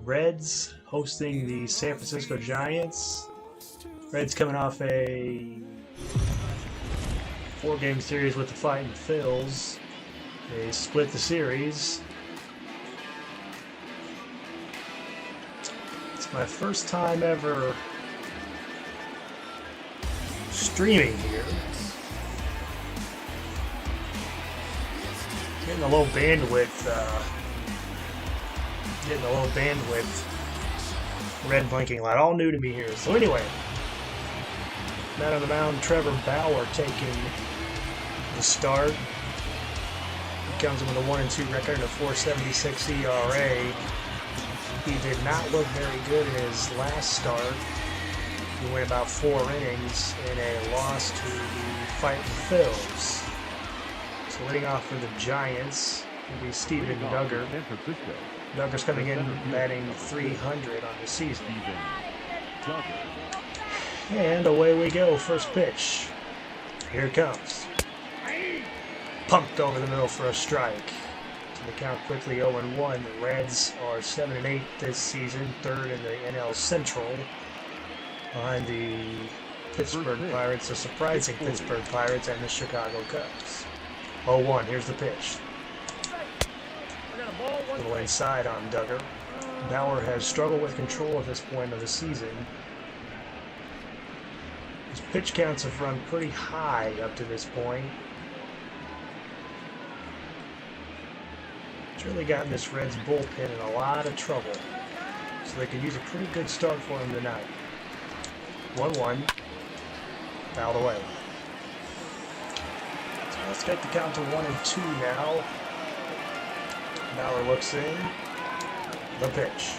Reds hosting the San Francisco Giants. Reds coming off a 4-game series with the Fighting Phils. They split the series. It's my first time ever streaming here. Getting a low bandwidth. Red blinking light, all new to me here. So anyway, man on the mound, Trevor Bauer taking the start. He comes in with a 1-2 record and a 4.76 ERA. He did not look very good in his last start. He went about 4 innings in a loss to the Fighting Phils. So leading off for the Giants will be Steven Duggar. Duggar's coming in batting .300 on the season. And away we go, first pitch. Here it comes. Pumped over the middle for a strike. So the count quickly 0-1. The Reds are 7-8 this season, third in the NL Central, behind the Pittsburgh Pirates, the surprising Pittsburgh Pirates, and the Chicago Cubs. 0-1, here's the pitch. A little inside on Duggar. Bauer has struggled with control at this point of the season. His pitch counts have run pretty high up to this point. It's really gotten this Reds bullpen in a lot of trouble. So they could use a pretty good start for him tonight. 1-1. Fouled away. So let's get the count to 1-2 now. Bauer looks in. The pitch.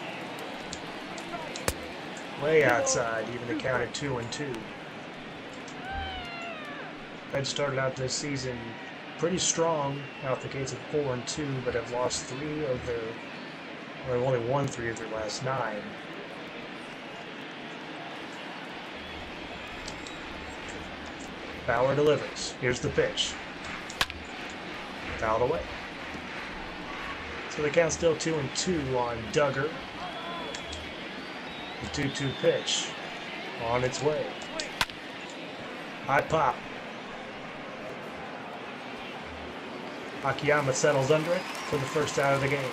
Way outside, even the count at 2-2. Reds started out this season pretty strong, out the gates at 4-2, but have lost only won 3 of their last 9. Bauer delivers. Here's the pitch. Fouled away. So the count's still 2-2 on Duggar. The 2-2 pitch on its way. High pop. Akiyama settles under it for the first out of the game.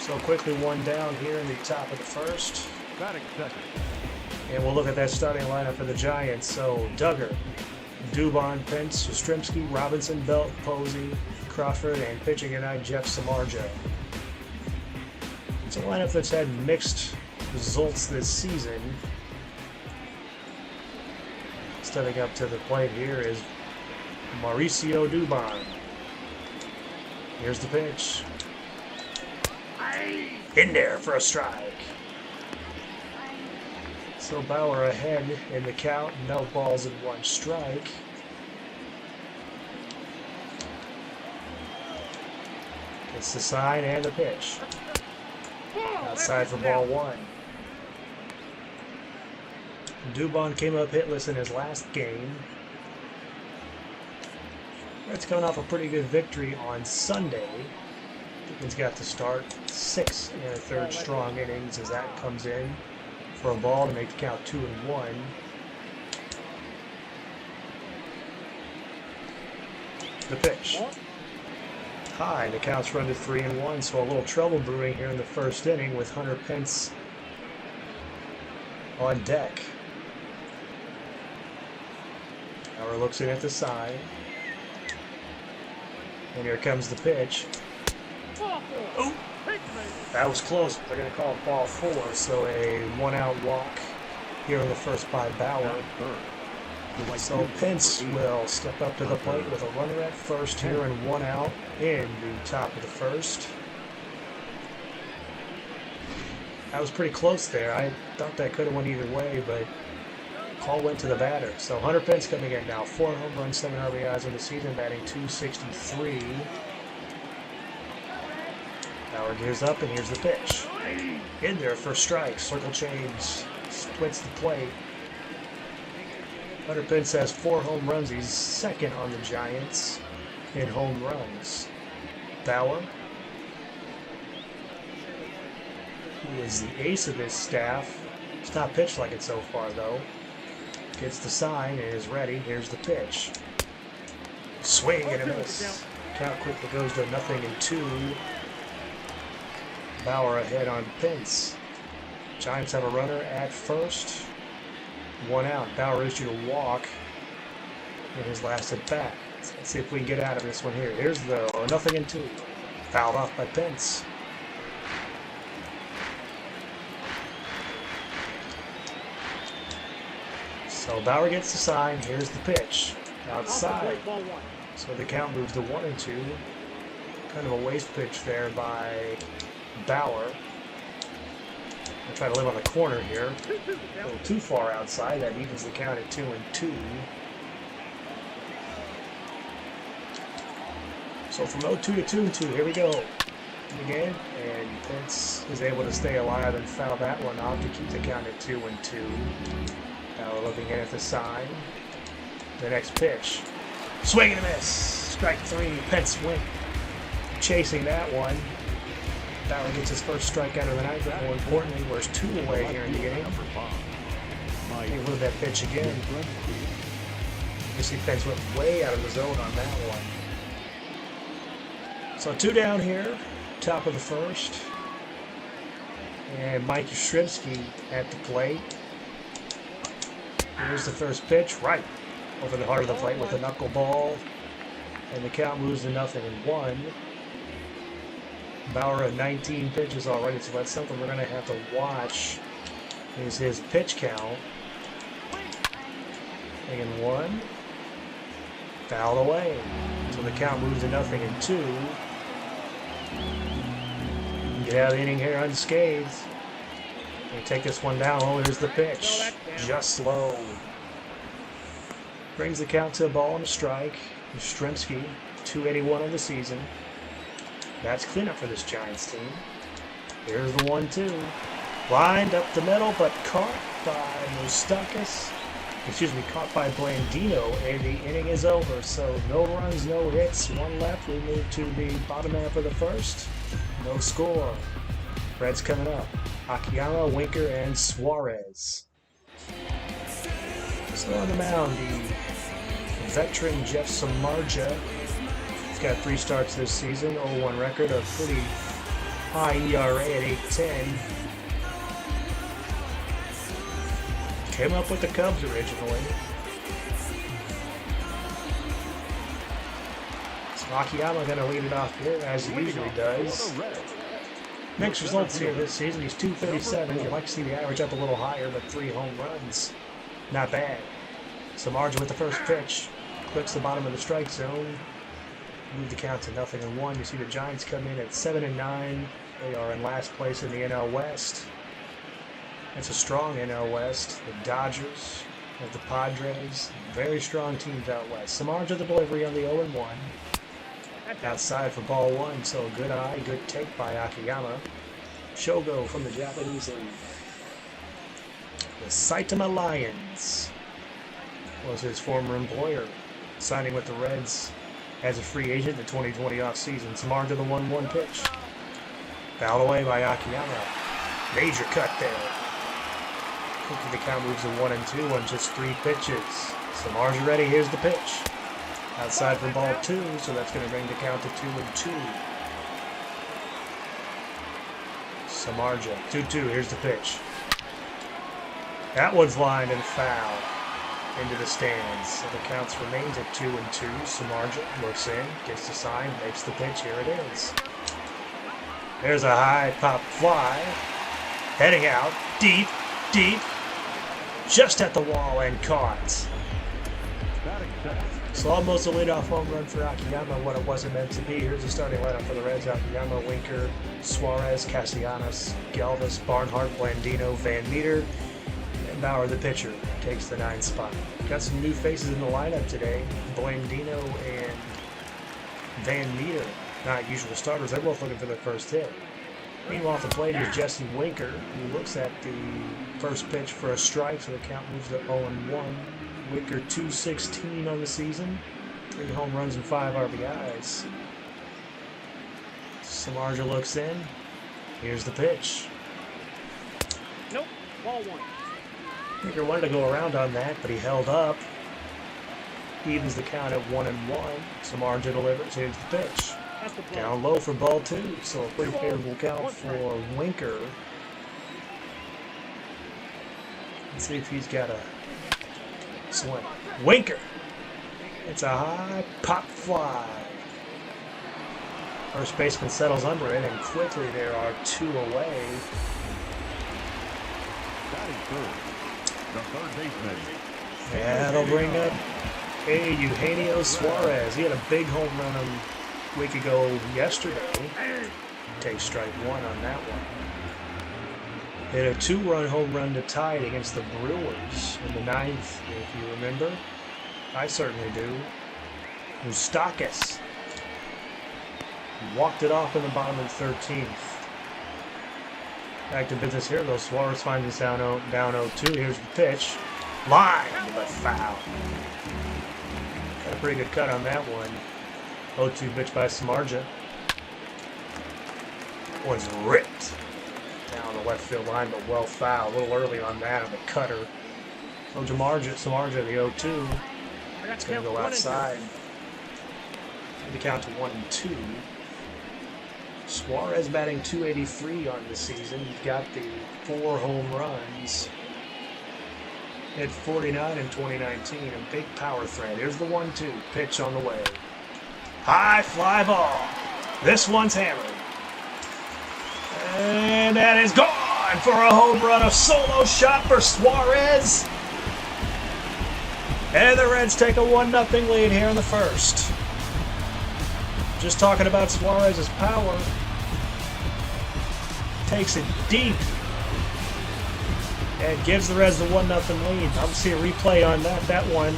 So quickly 1 down here in the top of the first. And we'll look at that starting lineup for the Giants. So Duggar, Dubon, Pence, Yastrzemski, Robinson, Belt, Posey, Crawford, and pitching tonight, Jeff Samardzija. It's a lineup that's had mixed results this season. Stepping up to the plate here is Mauricio Dubon. Here's the pitch. In there for a strike. So Bauer ahead in the count, no balls and 1 strike. It's the sign and the pitch. Outside for ball 1. Dubon came up hitless in his last game. Reds coming off a pretty good victory on Sunday. He's got to start 6 1/3 strong innings as that comes in for a ball to make the count 2-1. The pitch. High, the count's run to 3-1, so a little trouble brewing here in the first inning with Hunter Pence on deck. Bauer looks in at the side. And here comes the pitch. Oh, that was close. They're going to call it ball 4, so a 1-out walk here in the first by Bauer. So Pence will step up to the plate with a runner at first here and 1 out in the top of the first. That was pretty close there. I thought that could have went either way, but call went to the batter. So Hunter Pence coming in now. 4 home runs, 7 RBIs in the season, batting .263. Bauer gears up, and here's the pitch. In there for a strike. Circle change. Splits the plate. Hunter Pence has 4 home runs. He's second on the Giants in home runs. Bauer He is the ace of his staff. It's not pitched like it so far, though. Gets the sign and is ready. Here's the pitch. Swing and a miss. Count quickly goes to 0-2. Bauer ahead on Pence. Giants have a runner at first. 1 out. Bauer issued a walk in his last at bat. Let's see if we can get out of this one here. Here's the 0-2. Fouled off by Pence. So Bauer gets the sign. Here's the pitch. Outside. So the count moves to 1-2. Kind of a waste pitch there by Bauer. I'll try to live on the corner here. A little too far outside. That evens the count at 2-2. So from 0-2 to 2-2, here we go. Again, and Pence is able to stay alive and foul that one off to keep the count at 2-2. Bauer looking in at the sign. The next pitch. Swing and a miss. Strike 3. Pence went chasing that one. Bauer gets his first strikeout of the night, but more importantly, we're 2 away here in the inning. He moved that pitch again. You see Pence went way out of the zone on that one. So 2 down here, top of the first. And Mike Yastrzemski at the plate. Here's the first pitch, right over the heart of the plate with a knuckleball. And the count moves to 0-1. Bauer at 19 pitches already, so that's something we're going to have to watch, is his pitch count. And 1. Fouled away. So the count moves to 0-2. Get out of the inning here unscathed. They take this one down. Oh, here's the pitch. Just slow. Brings the count to a ball and a strike. Yastrzemski, 281 on the season. That's cleanup for this Giants team. Here's the 1-2. Lined up the middle, but caught by Moustakas. Caught by Blandino, and the inning is over. So no runs, no hits, 1 left. We move to the bottom half of the first. No score. Reds coming up. Akiyama, Winker, and Suarez. So on the mound, the veteran Jeff Samardzija. He's got 3 starts this season, 0-1 record, a pretty high ERA at 8.10. Came up with the Cubs originally. So Akiyama going to lead it off here, as he usually does. Mixed results here this season. He's 237. You'd like to see the average up a little higher, but 3 home runs. Not bad. Samardzija with the first pitch. Clicks the bottom of the strike zone. Move the count to 0-1. You see the Giants come in at 7-9. They are in last place in the NL West. It's a strong NL West. The Dodgers, the Padres, very strong teams out west. Samardzija the delivery on the 0-1. Outside for ball 1, so a good eye, good take by Akiyama. Shogo from the Japanese League. The Saitama Lions was his former employer, signing with the Reds as a free agent in the 2020 offseason. Samardzija the 1-1 pitch. Fouled away by Akiyama. Major cut there. Quickly the count moves to 1-2 on just 3 pitches. Samardzija ready, here's the pitch. Outside for ball 2, so that's going to bring the count to 2-2. Samardzija, 2-2, here's the pitch. That one's lined and foul into the stands. So the count remains at 2-2. Samardzija looks in, gets the sign, makes the pitch. Here it is. There's a high pop fly. Heading out, deep, just at the wall and caught. So almost a leadoff home run for Akiyama, what it wasn't meant to be. Here's the starting lineup for the Reds. Akiyama, Winker, Suarez, Castellanos, Galvis, Barnhart, Blandino, Van Meter, and Bauer, the pitcher, takes the 9th spot. Got some new faces in the lineup today. Blandino and Van Meter, not usual starters. They're both looking for their first hit. Meanwhile, at the plate is Jesse Winker, who looks at the first pitch for a strike, so the count moves to 0-1. Winker 216 on the season, 3 home runs and 5 RBIs. Samardzija looks in. Here's the pitch. Nope. Ball one. Baker wanted to go around on that, but he held up. Evens the count at 1-1. Samardzija delivers. Here's the pitch. Down low for ball 2. So a pretty favorable count for Winker. Let's see if he's got a swing. Winker! It's a high pop fly. First baseman settles under it, and quickly there are 2 away. The third baseman. That'll bring up Eugenio Suarez. He had a big home run a week ago yesterday. Takes strike 1 on that one. Hit a 2-run home run to tie it against the Brewers in the 9th, if you remember. I certainly do. Moustakas walked it off in the bottom of the 13th. Back to business here, though. Suarez finds us down 0-2. Here's the pitch. Line, but foul. Got a pretty good cut on that one. 0-2 pitch by Samardzija. One's ripped down the left field line, but well fouled. A little early on that on the cutter. So Samardzija, the 0-2. It's going to go outside. The count to 1-2. Suarez batting .283 on the season. He's got the 4 home runs. Hit 49 in 2019. A big power threat. Here's the 1-2. Pitch on the way. High fly ball. This one's hammered. And that is gone for a home run. A solo shot for Suarez. And the Reds take a 1-0 lead here in the first. Just talking about Suarez's power. Takes it deep. And gives the Reds the 1-0 lead. Obviously a replay on that. That one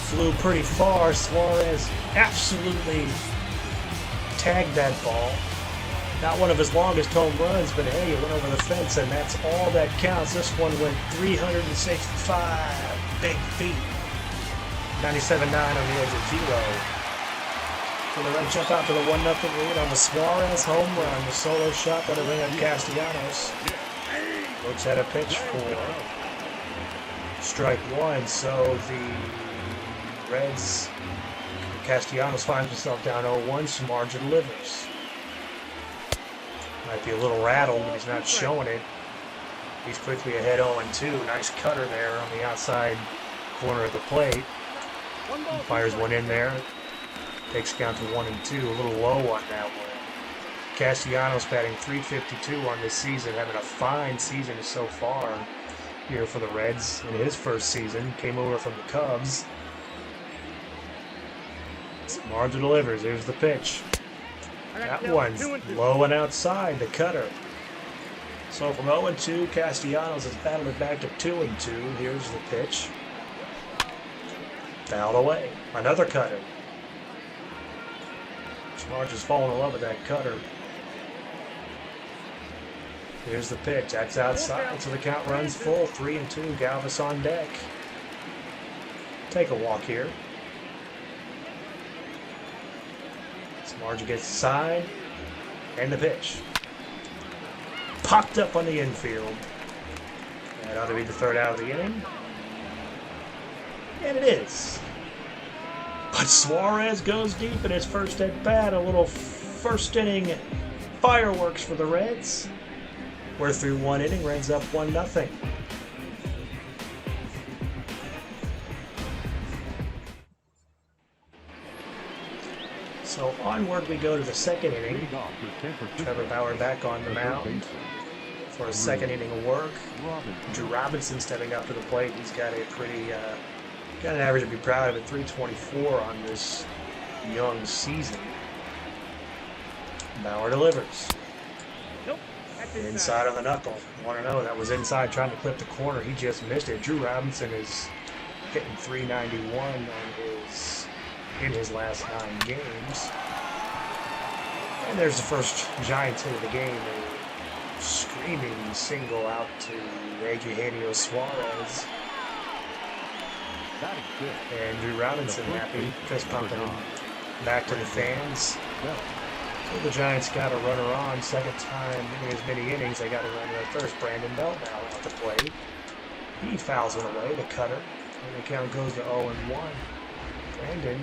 flew pretty far. Suarez absolutely tagged that ball. Not one of his longest home runs, but hey, it went over the fence, and that's all that counts. This one went 365 big feet. 97.9 on the edge of zero. So the Reds jump out to the 1-0 lead on the Suarez home run. The solo shot that'll bring up Castellanos. Looks at a pitch for strike 1. So the Reds, Castellanos finds himself down 0-1. Samardzija delivers. Might be a little rattled, but he's not showing it. He's quickly ahead 0-2. Nice cutter there on the outside corner of the plate. Fires one in there. Takes count to 1-2. A little low on that one. Castellanos batting .352 on this season, having a fine season so far here for the Reds in his first season. Came over from the Cubs. Samardzija delivers. Here's the pitch. That one's low and outside, the cutter. So from 0-2, Castellanos has battled it back to 2-2. Here's the pitch. Fouled away. Another cutter. Samardzija's falling in love with that cutter. Here's the pitch. That's outside, so the count runs full. 3-2. Galvis on deck. Take a walk here. Samardzija gets the side, and the pitch. Popped up on the infield. That ought to be the 3rd out of the inning. And it is. But Suarez goes deep in his first at bat. A little first inning fireworks for the Reds. We're through 1 inning. Reds up 1-0. So onward we go to the 2nd inning. Trevor Bauer back on the mound for a 2nd inning of work. Drew Robinson stepping up to the plate. He's got a pretty, got an average to be proud of at .324 on this young season. Bauer delivers. Inside on the knuckle. 1-0. That was inside trying to clip the corner. He just missed it. Drew Robinson is hitting .391 on in his last 9 games. And there's the first Giants hit of the game. A screaming single out to Eugenio Suarez. And Drew Robinson happy, fist pumping him back to the fans. Well, the Giants got a runner on. Second time in as many innings, they got a runner at first. Brandon Belt now out to play. He fouls it away, the cutter. And the count goes to 0-1. Brandon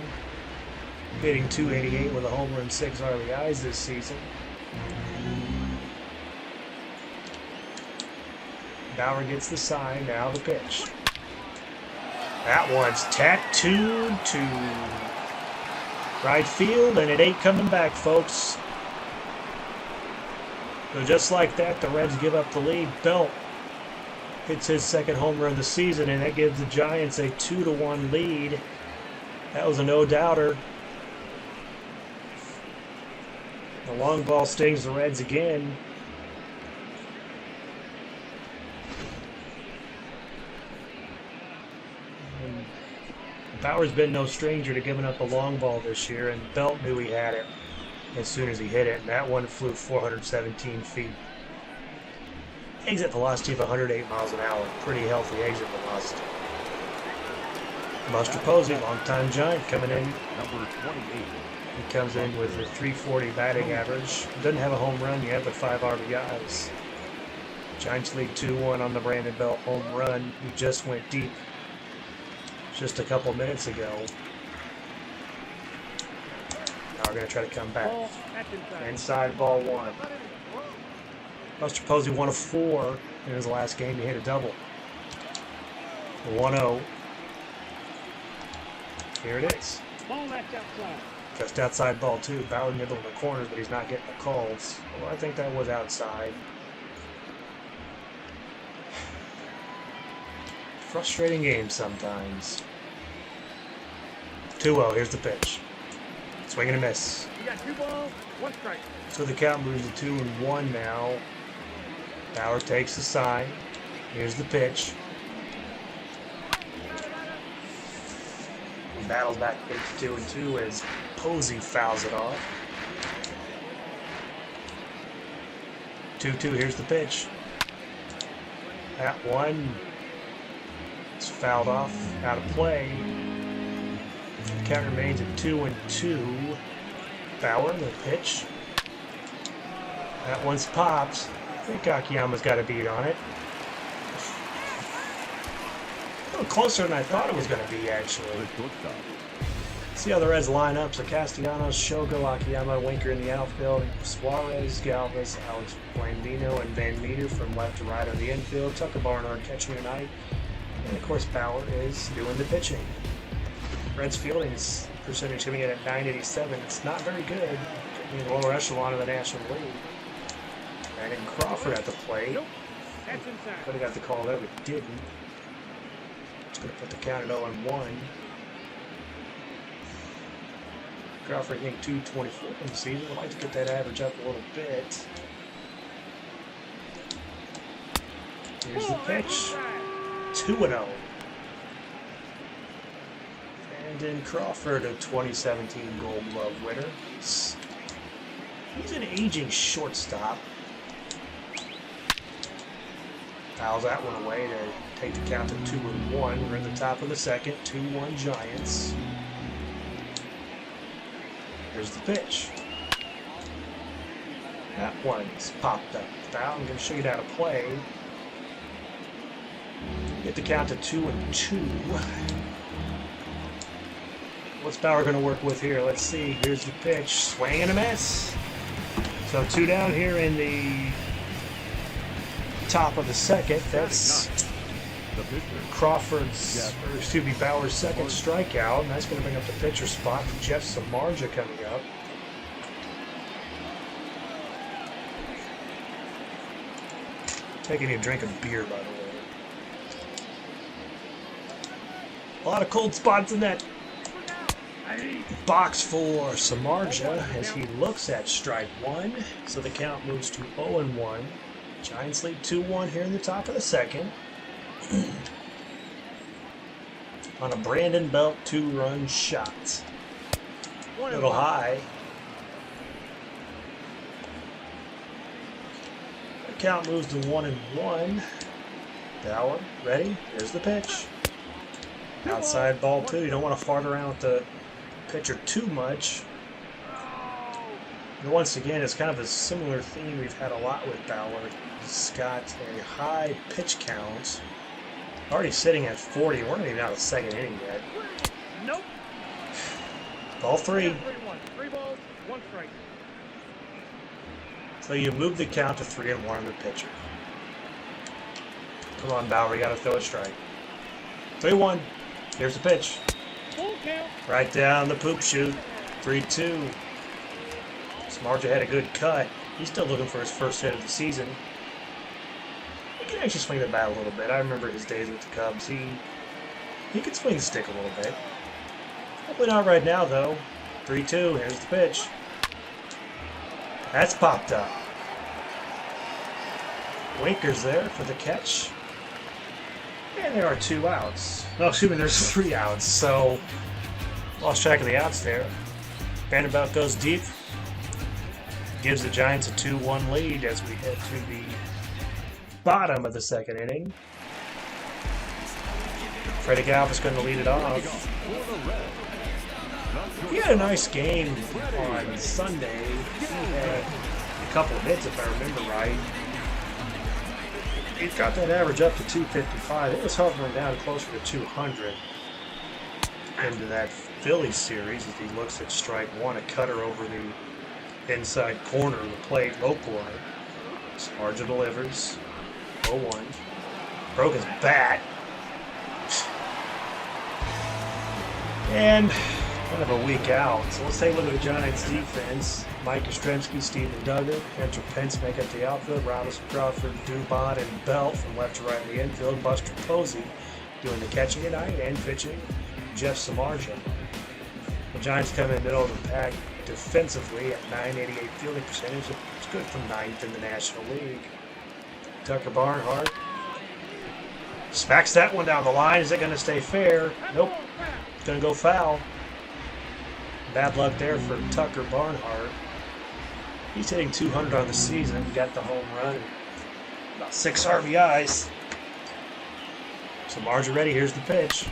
hitting .288 with a homer and 6 RBIs this season. Bauer gets the sign, now the pitch. That one's tattooed to right field, and it ain't coming back, folks. So just like that, the Reds give up the lead. Belt hits his second home run of the season, and that gives the Giants a 2-1 lead. That was a no-doubter. The long ball stings the Reds again. And Bauer's been no stranger to giving up a long ball this year, and Belt knew he had it as soon as he hit it, and that one flew 417 feet. Exit velocity of 108 miles an hour. Pretty healthy exit velocity. Buster Posey, longtime Giant, coming in. Number 28. He comes in with a .340 batting average. Doesn't have a home run yet, but 5 RBIs. Giants lead 2-1 on the Brandon Belt home run. He just went deep just a couple minutes ago. Now we're going to try to come back. Inside ball 1. Buster Posey 1 of 4 in his last game. He hit a double. 1-0. Here it is. Just outside ball 2. Bauer nibbling the corners, but he's not getting the calls. Well, I think that was outside. Frustrating game sometimes. 2-0. Here's the pitch. Swing and a miss. You got 2 balls, 1 strike. So the count moves to 2-1 now. Bauer takes the sign. Here's the pitch. Battles back to 2-2 as Posey fouls it off. 2-2. Here's the pitch. That one is fouled off, out of play. Count remains at 2-2. Bauer, the pitch. That one's popped. I think Akiyama's got a beat on it. A little closer than I thought it was going to be, actually. See how the Reds line up. So Castellanos, Shogo, Akiyama, Winker in the outfield. Suarez, Galvis, Alex Blandino, and Van Meter from left to right on the infield. Tucker Barnard catching tonight. And, of course, Bauer is doing the pitching. Reds fielding percentage coming in at .987. It's not very good. In the lower echelon of the National League. Brandon Crawford at the plate. Could have got the call there, but didn't. It's going to put the count at 0-1. Crawford hitting .224 in the season. Would like to get that average up a little bit. Here's the pitch. 2-0. Brandon Crawford, a 2017 Gold Glove winner. He's an aging shortstop. Fouls that one away to take the count to 2-1. We're at the top of the second. 2-1 Giants. Here's the pitch. That one's popped up. Foul. I'm going to show you how to play. Get the count to 2-2. What's Bauer going to work with here? Let's see. Here's the pitch. Swing and a miss. So 2 down here in the top of the second. That's Crawford's, or excuse me, Bauer's second strikeout, and that's going to bring up the pitcher spot for Jeff Samardzija coming up. Taking a drink of beer, by the way. A lot of cold spots in that box for Samardzija as he looks at strike 1. So the count moves to 0-1. Giants lead 2-1 here in the top of the second. On a Brandon Belt 2-run shot. A little high. The count moves to 1-1. Bauer, ready? Here's the pitch. Outside ball 2. You don't want to fart around with the pitcher too much. And once again, it's kind of a similar theme we've had a lot with Bauer. He's got a high pitch count. Already sitting at 40. We're not even out of the second inning yet. Nope. Ball 3. 3-1. 3 balls, 1 strike. So you move the count to 3-1 on the pitcher. Come on, Bauer, you gotta throw a strike. 3-1. Here's the pitch. Full count. Right down the poop chute. 3-2. Samardzija had a good cut. He's still looking for his first hit of the season. He can actually swing the bat a little bit. I remember his days with the Cubs. He can swing the stick a little bit. Hopefully not right now, though. 3-2. Here's the pitch. That's popped up. Winker's there for the catch. And there are 2 outs. No, excuse me, there's 3 outs. So, lost track of the outs there. Vanderbilt goes deep. Gives the Giants a 2-1 lead as we head to the bottom of the second inning. Freddie Galvis going to lead it off. He had a nice game on Sunday. He had a couple of hits, if I remember right. He got that average up to 255. It was hovering down closer to 200 into that Phillies series as he looks at strike 1, a cutter over the inside corner of the plate, low corner. Samardzija delivers. 0-1. Broke his bat. And kind of a weak out. So let's take a look at the Giants defense. Mike Yastrzemski, Steven Duggar, Hunter Pence make up the outfield. Robinson, Crawford, Dubon, and Belt from left to right in the infield. Buster Posey doing the catching tonight and pitching. Jeff Samardzija. The Giants come in the middle of the pack defensively at .988 fielding percentage. It's good from 9th in the National League. Tucker Barnhart smacks that one down the line. Is it going to stay fair? Nope. It's going to go foul. Bad luck there for Tucker Barnhart. He's hitting 200 on the season. Got the home run. About 6 RBIs. Samardzija ready. Here's the pitch.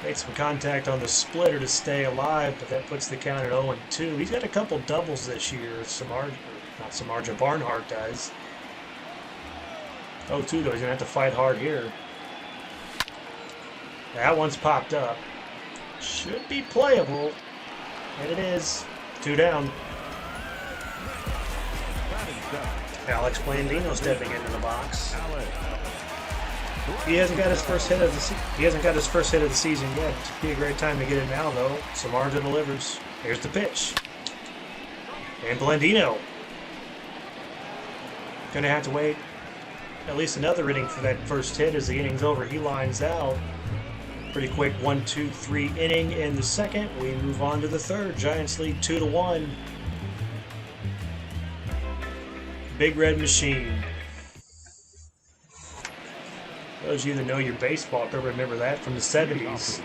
Made some contact on the splitter to stay alive, but that puts the count at 0-2. He's got a couple doubles this year. Barnhart does. 0-2 though. He's going to have to fight hard here. That one's popped up. Should be playable. And it is. 2 down. Alex Blandino stepping into the box. He hasn't got his first hit of the season yet. It'd be a great time to get it now, though. Samardzija delivers. Here's the pitch. And Blandino. Gonna have to wait at least another inning for that first hit. As the inning's over, he lines out. Pretty quick 1-2-3 inning in the second. We move on to the third. Giants lead 2-1. Big Red Machine. Those of you that know your baseball don't remember that from the 70s.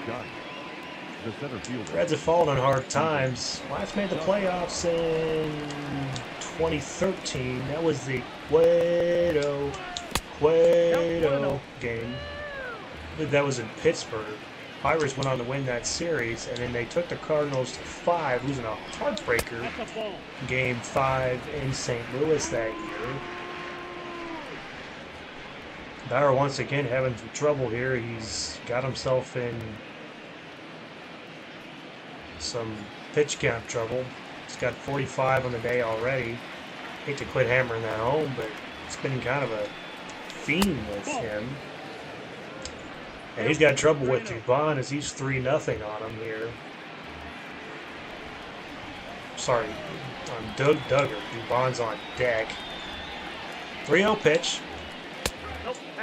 Reds have fallen on hard times. Last made the playoffs in 2013. That was the Cueto game. I believe that was in Pittsburgh. Pirates went on to win that series, and then they took the Cardinals to 5, losing a heartbreaker game 5 in St. Louis that year. Bauer once again having some trouble here. He's got himself in some pitch count trouble. He's got 45 on the day already. Hate to quit hammering that home, but it's been kind of a theme with him. And he's got trouble with Dubon as he's 3-0 on him here. Sorry, on Duggar. Dubon's on deck. 3-0 pitch.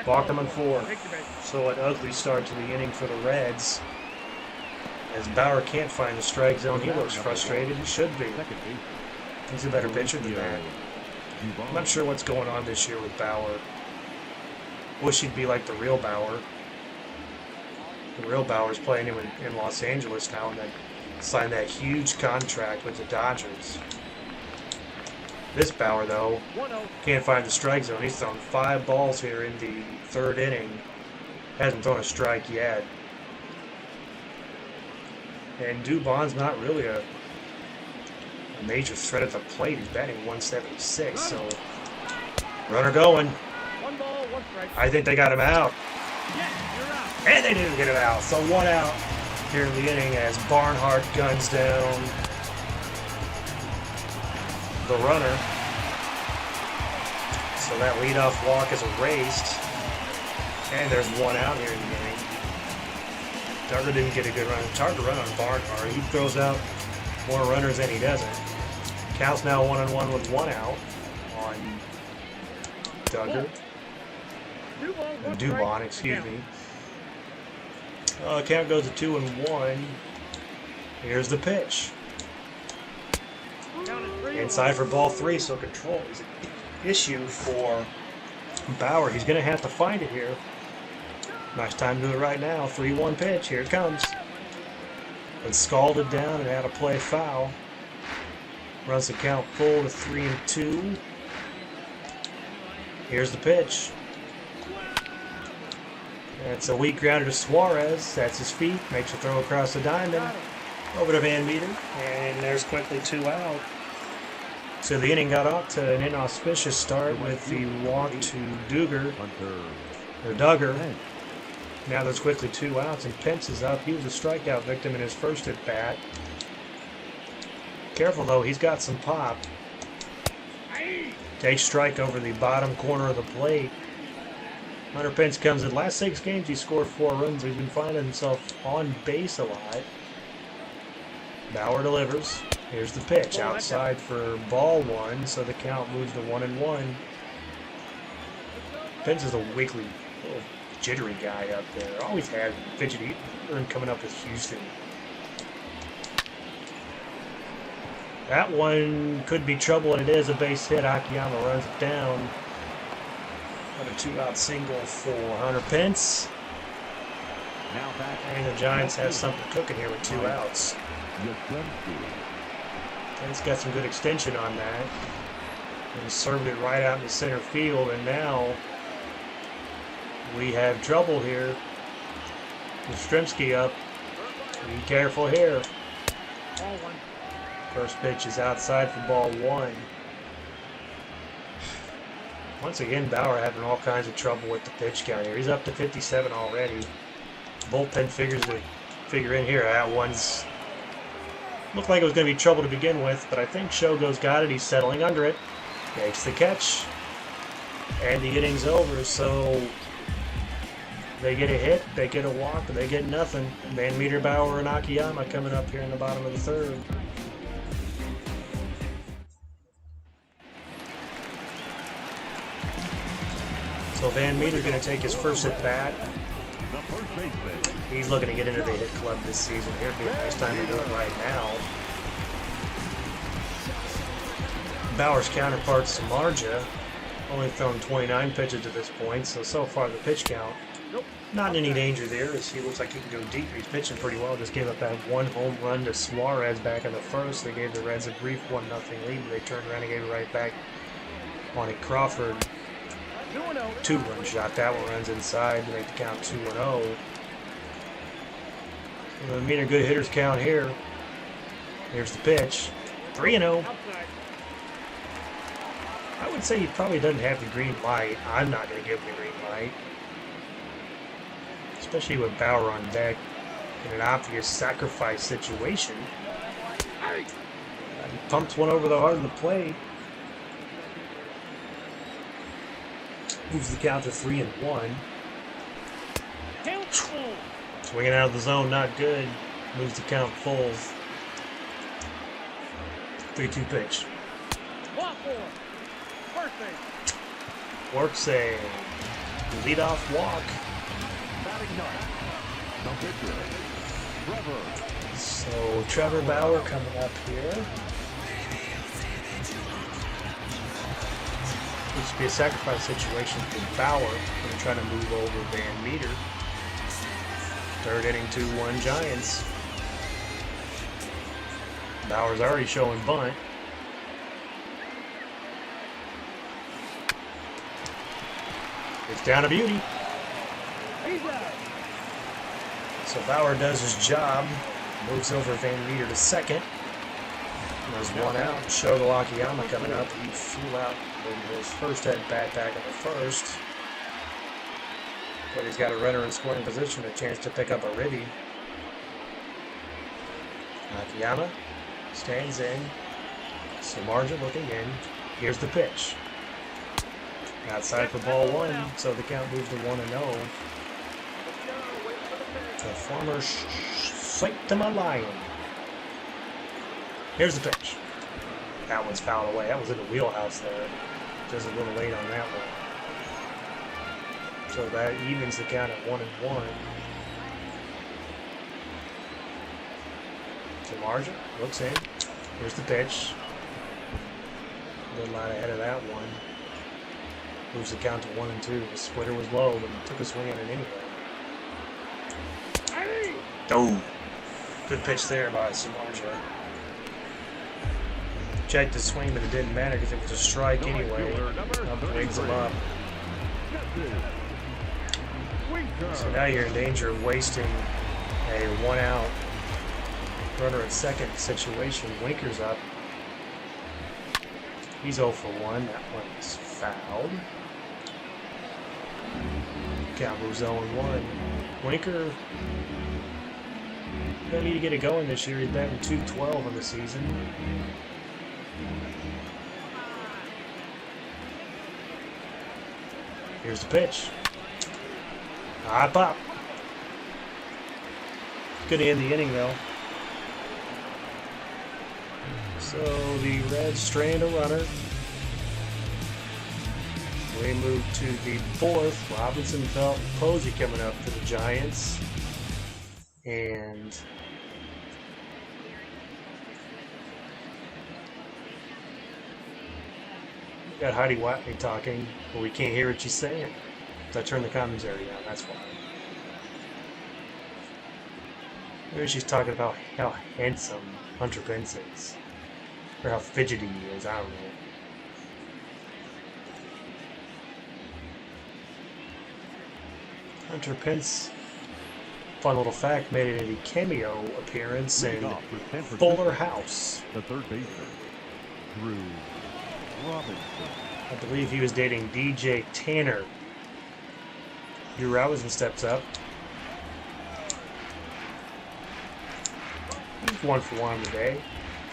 Balked him on 4. So an ugly start to the inning for the Reds. As Bauer can't find the strike zone, he looks frustrated. He should be. He's a better pitcher than that. I'm not sure what's going on this year with Bauer. Wish he'd be like the real Bauer. The real Bauer's playing him in Los Angeles now, and then signed that huge contract with the Dodgers. This Bauer, though, can't find the strike zone. He's thrown 5 balls here in the third inning. Hasn't thrown a strike yet. And Dubon's not really a a major threat at the plate. He's batting 176, so runner going. 1 ball, 1 strike. I think they got him out. Yes, you're out. And they do get him out. So 1 out here in the inning as Barnhart guns down the runner. So that leadoff walk is erased. And there's 1 out here in the inning. Duggar didn't get a good run. It's hard to run on Barnhart. He throws out more runners than he doesn't. Count's now 1-1 with 1 out on Duggar. Dubon, excuse me. Count goes to 2-1. Here's the pitch. Inside for ball 3, so control is an issue for Bauer. He's going to have to find it here. Nice time to do it right now. 3-1 pitch. Here it comes. And scalded down and out of play foul. Runs the count full to 3-2. Here's the pitch. It's a weak grounder to Suarez. That's his feet. Makes a throw across the diamond. Over to Van Meter. And there's quickly 2 out. So the inning got off to an inauspicious start with the walk to Duggar. Now there's quickly 2 outs and Pence is up. He was a strikeout victim in his first at bat. Careful though, he's got some pop. Takes strike over the bottom corner of the plate. Hunter Pence comes in. Last 6 games he scored 4 runs. He's been finding himself on base a lot. Bauer delivers. Here's the pitch outside for ball 1, so the count moves to 1-1. Pence is a wiggly, little jittery guy up there. Always had fidgety coming up with Houston. That one could be trouble, and it is a base hit. Akiyama runs it down. Another 2-out single for Hunter Pence. And the Giants have something cooking here with 2 outs. Pence got some good extension on that. And served it right out into center field, and now we have trouble here. Yastrzemski up. Be careful here. First pitch is outside for ball 1. Once again, Bauer having all kinds of trouble with the pitch count here. He's up to 57 already. Bullpen figure in here. That one's looked like it was going to be trouble to begin with, but I think Shogo's got it. He's settling under it. Makes the catch. And the inning's over, so they get a hit, they get a walk, but they get nothing. Van Meter, Bauer, and Akiyama coming up here in the bottom of the 3rd. So Van Meter's going to take his first at bat. He's looking to get into the hit club this season. Here'd be a nice time to do it right now. Bauer's counterpart, Samardzija, only thrown 29 pitches to this point, so far the pitch count not in any danger there, as he looks like he can go deep. He's pitching pretty well. Just gave up that 1 home run to Suarez back in the 1st. They gave the Reds a brief 1-0 lead, but they turned around and gave it right back. Lonnie Crawford, 2-run shot. That one runs inside to make the count 2-0. The Meter good hitters count here. Here's the pitch. 3-0. I would say he probably doesn't have the green light. I'm not going to give him the green light. Especially with Bauer on deck in an obvious sacrifice situation. He pumps one over the heart of the plate. Moves the count to 3-1. Swinging out of the zone, not good. Moves the count full. 3-2 pitch. Work save. Leadoff walk. So Trevor Bauer coming up here. This would be a sacrifice situation for Bauer. Going to try to move over Van Meter. 3rd inning, 2-1 Giants. Bauer's already showing bunt. It's down to beauty. So Bauer does his job. Moves over Van Meter to 2nd. There's one out. Shogo Akiyama coming up. He flew out in his first at-bat back in the first. But he's got a runner in scoring position, a chance to pick up a ribby. Akiyama stands in. Samardzija looking in. Here's the pitch. Outside for ball one, so the count moves to 1-0. The former Saitama Lion. Here's the pitch. That one's fouled away. That was in the wheelhouse there. Just a little late on that one. So that evens the count at 1-1. Samardzija looks in. Here's the pitch. A little out ahead of that one. Moves the count to 1-2. The splitter was low, but he took a swing at it anyway. Oh, good pitch there by Samardzija. Checked the swing, but it didn't matter because it was a strike anyway. Up and rigs him up. So now you're in danger of wasting a one-out runner at second situation. Winker's up. He's 0 for 1. That one's fouled. Count moves 0-1. Winker gonna need to get it going this year. He's batting .212 in the season. Here's the pitch. High pop. Gonna end the inning though. So the Reds strand a runner. We move to the fourth. Robinson, Felt, and Posey coming up for the Giants. And we got Heidi Watney talking, but we can't hear what she's saying. So I turned the commentary down, that's why. Maybe she's talking about how handsome Hunter Pence is. Or how fidgety he is, I don't know. Hunter Pence, fun little fact, made a cameo appearance in Fuller House. The third baseman, Drew Robinson. I believe he was dating DJ Tanner. Drew Robinson steps up. He's 1 for 1 today.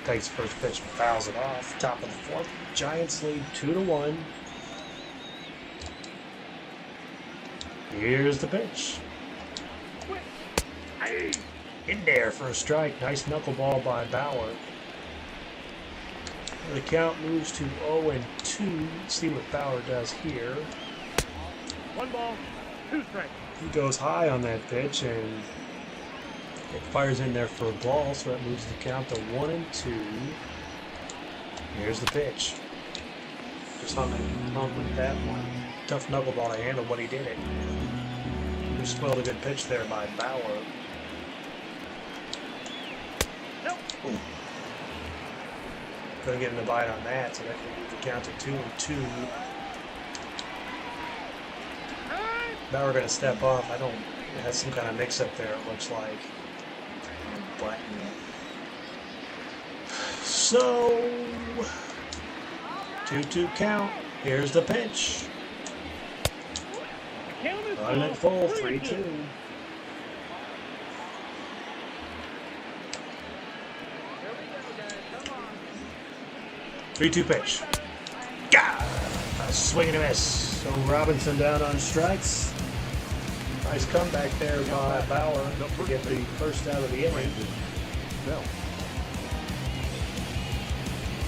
Takes first pitch and fouls it off. Top of the fourth. Giants lead 2-1. Here's the pitch. In there for a strike. Nice knuckleball by Bauer. The count moves to 0-2. Let's see what Bauer does here. 1 ball, 2 strikes. He goes high on that pitch and it fires in there for a ball, so that moves the count to 1-2. Here's the pitch. Just hung with that one. Tough knuckleball to handle, but he did it. Just well a good pitch there by Bauer. Nope. Ooh. Couldn't get in the bite on that, so that can move the count to 2-2. Bauer going to step off. It has some kind of mix-up there, it looks like. But so 2-2 count. Here's the pitch. Running it full, 3-2. Three-two pitch. Gah! A swing and a miss. So Robinson down on strikes. Nice comeback there by Bauer to get the first out of the inning.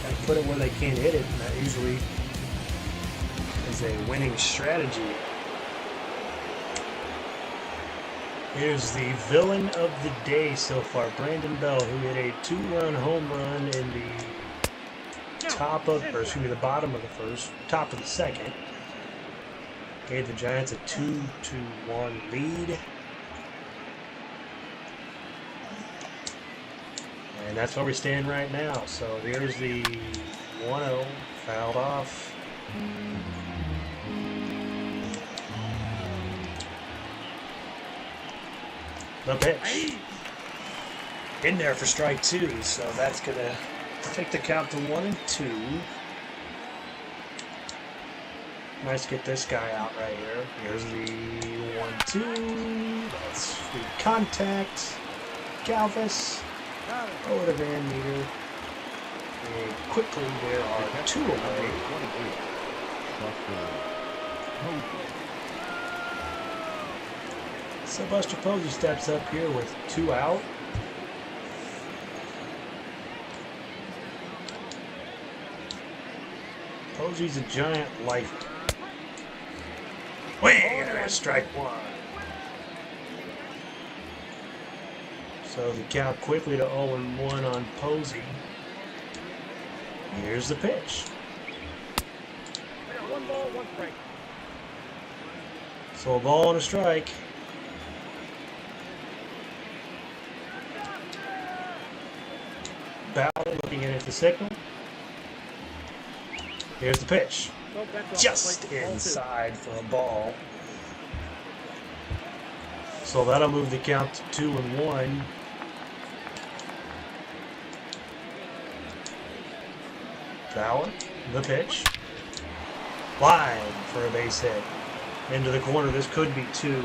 And put it where they can't hit it, and that usually is a winning strategy. Here's the villain of the day so far, Brandon Bell, who hit a 2-run home run in the the bottom of the first, top of the second. Gave the Giants a 2-1 lead. And that's where we stand right now. So there's the 1-0 fouled off. The pitch. In there for strike 2, so that's going to take the count to 1-2. Nice to get this guy out right here. Here's the 1-2. That's free contact. Galvis over to Van Meter. And quickly there are 2 away. So Buster Posey steps up here with 2 out. Posey's a giant lifer. Way there's strike 1. So the count quickly to 0-1 on Posey. Here's the pitch. I got 1 ball, 1 strike. So a ball and a strike. Bauer looking in at the signal. Here's the pitch. Just inside for a ball. So that'll move the count to 2-1. Bauer, the pitch. Line for a base hit. Into the corner. This could be 2.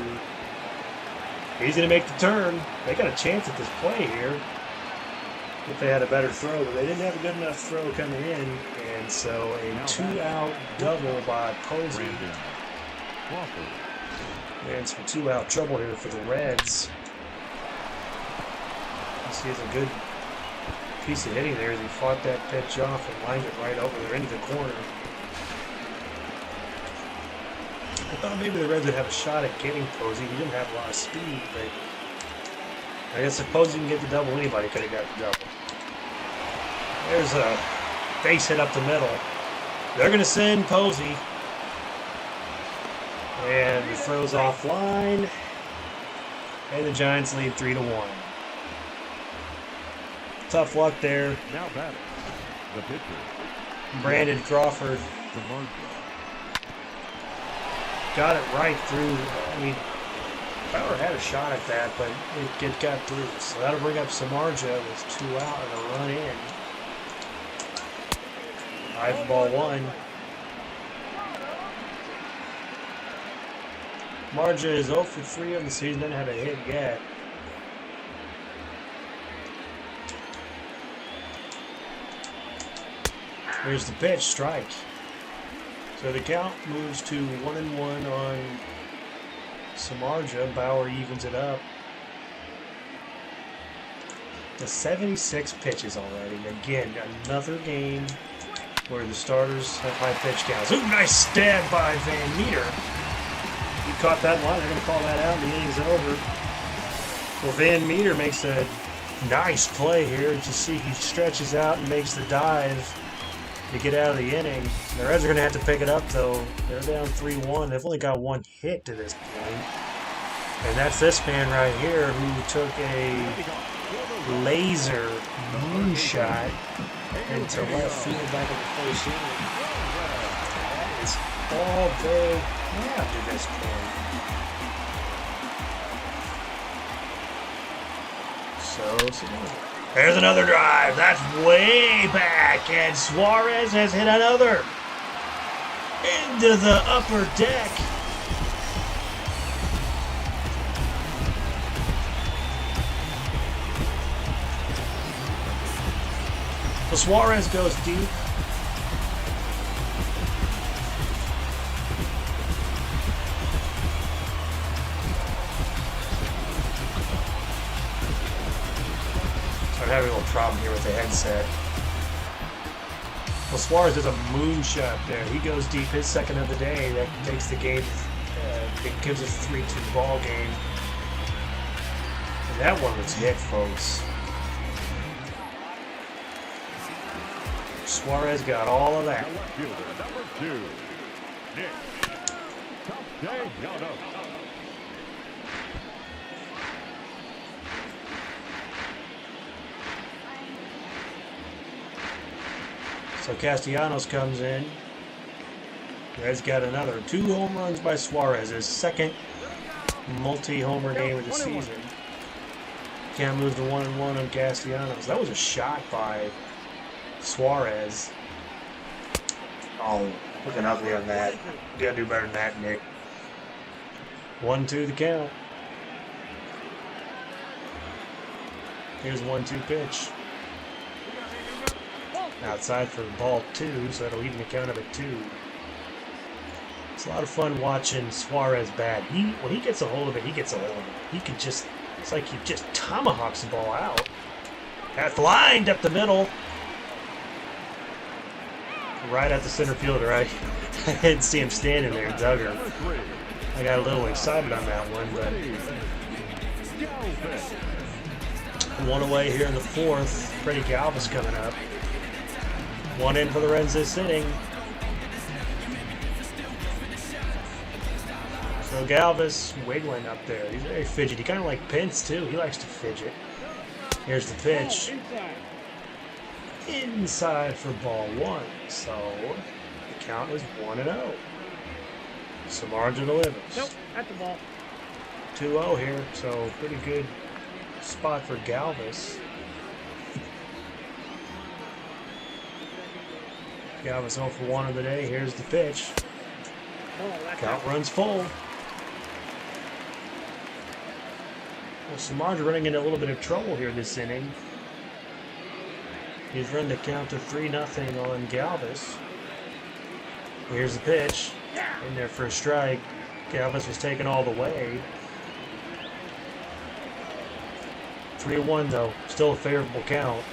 He's going to make the turn. They got a chance at this play here if they had a better throw, but they didn't have a good enough throw coming in, and so a 2-out double by Posey. And some 2-out trouble here for the Reds. He has a good piece of hitting there as he fought that pitch off and lined it right over there into the corner. I thought maybe the Reds would have a shot at getting Posey. He didn't have a lot of speed, but I guess if Posey can get the double, anybody could have got the double. There's a base hit up the middle. They're going to send Posey. And he throws offline. And the Giants lead 3-1. Tough luck there. Now batting, the pitcher, Brandon Crawford got it right through. I mean, Bauer had a shot at that, but it got through. So that'll bring up Samardzija with 2 out and a run in. 5-1. Samardzija is 0 for 3 on the season, doesn't have a hit yet. Here's the pitch, strike. So the count moves to 1-1 on Samardzija. Bauer evens it up to 76 pitches already. Again, another game where the starters have high pitch counts. Ooh, nice stab by Van Meter. You caught that line. They're going to call that out, and the inning's over. Well, Van Meter makes a nice play here. You see he stretches out and makes the dive to get out of the inning. The Reds are going to have to pick it up, though. They're down 3-1. They've only got 1 hit to this point. And that's this man right here who took a laser moonshot into left field back at the first inning. That is all they have to this point. So there's another drive. That's way back. And Suarez has hit another into the upper deck. So Suarez goes deep. I'm having a little problem here with the headset. Well, Suarez does a moonshot there. He goes deep, his second of the day. That takes the game. It gives us a 3-2 ball game. And that one was hit, folks. Suarez got all of that. number 2, Nick. Castellanos. So Castellanos comes in. Reds got another 2 home runs by Suarez, his second multi-homer game of the season. Can't move to 1-1 on Castellanos. That was a shot by Suarez. Oh, looking ugly on that. You gotta do better than that, Nick. 1-2 the count. Here's 1-2 pitch. Outside for ball 2, so that'll even the count of a 2. It's a lot of fun watching Suarez bat. When he gets a hold of it, he gets a hold of it. He could just, it's like he just tomahawks the ball out. That's lined up the middle. Right at the center fielder. I didn't see him standing there, Duggar. I got a little excited on that one, but one away here in the 4th. Freddie Galvis coming up. 1 in for the Reds this inning. So Galvis wiggling up there. He's very fidgety. Kind of like Pence, too. He likes to fidget. Here's the pitch. Inside for ball 1. So the count is 1-0. Samardzija delivers. Nope, at the ball. 2-0 here, so pretty good spot for Galvis. Galvis 0 for 1 of the day. Here's the pitch. Count runs full. Well, Samardzija running into a little bit of trouble here this inning. He's run the count to 3-0 on Galvis. Here's the pitch. In there for a strike. Galvis was taken all the way. 3-1 though. Still a favorable count.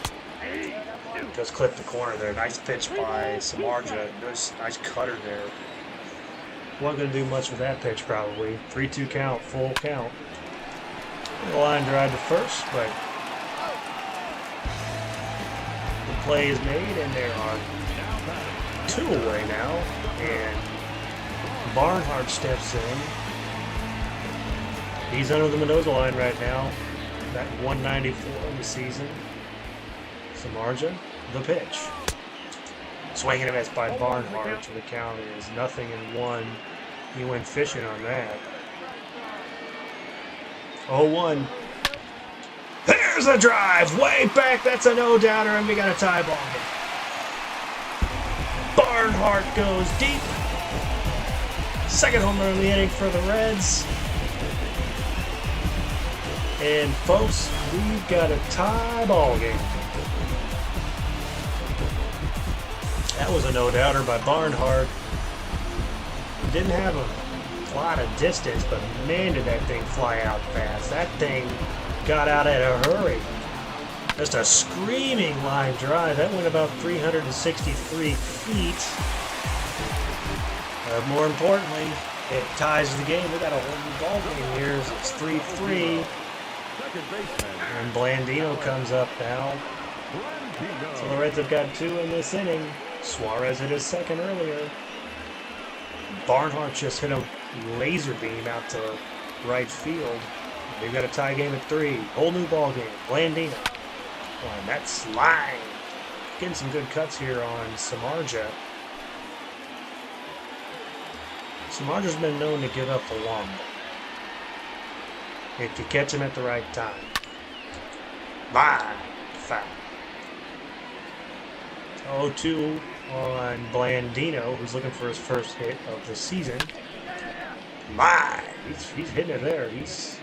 Just clipped the corner there. Nice pitch by Samardzija. Nice cutter there. Wasn't going to do much with that pitch probably. 3-2 count. Full count. The line drive to first, but the play is made and there are 2 away now. And Barnhart steps in. He's under the Mendoza line right now. That 194 in the season. Samardzija, the pitch. Swinging and a miss by Barnhart. So the count is 0-1. He went fishing on that. 0-1. There's a drive way back. That's a no-doubter, and we got a tie ball game. Barnhart goes deep. Second home run of the inning for the Reds. And folks, we've got a tie ball game. That was a no-doubter by Barnhart. Didn't have a lot of distance, but man, did that thing fly out fast. That thing got out at a hurry. Just a screaming line drive. That went about 363 feet. More importantly, it ties the game. We got a whole new ball game here. It's 3-3. And Blandino comes up now. So the Reds have got 2 in this inning. Suarez hit his second earlier. Barnhart just hit a laser beam out to right field. They've got a tie game at 3. Whole new ball game. Blandino. And that's line. Getting some good cuts here on Samardzija. Samardzija's been known to give up the long ball if you catch him at the right time. Line. Foul. 0-2 on Blandino, who's looking for his first hit of the season. My, he's hitting it there. He's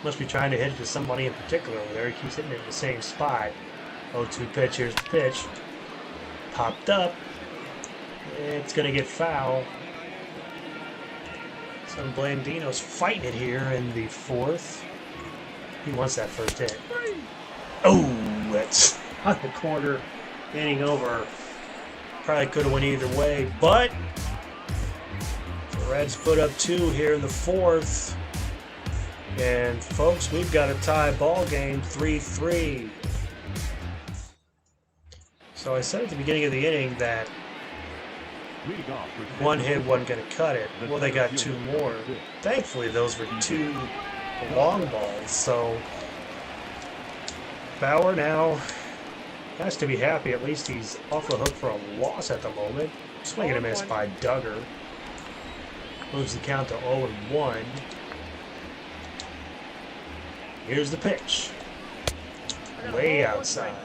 must be trying to hit it to somebody in particular over there. He keeps hitting it in the same spot. 0-2 pitch. Here's the pitch. Popped up. It's going to get foul. So Blandino's fighting it here in the 4th. He wants that first hit. Oh, that's on the corner. Inning over. Probably could have went either way, but the Reds put up 2 here in the 4th. And folks, we've got a tie ball game, 3-3. So I said at the beginning of the inning that one hit wasn't going to cut it. Well, they got 2 more. Thankfully, those were 2 long balls. So Bauer now has to be happy. At least he's off the hook for a loss at the moment. Swing and a miss by Duggar. Moves the count to 0-1. Here's the pitch. Way outside.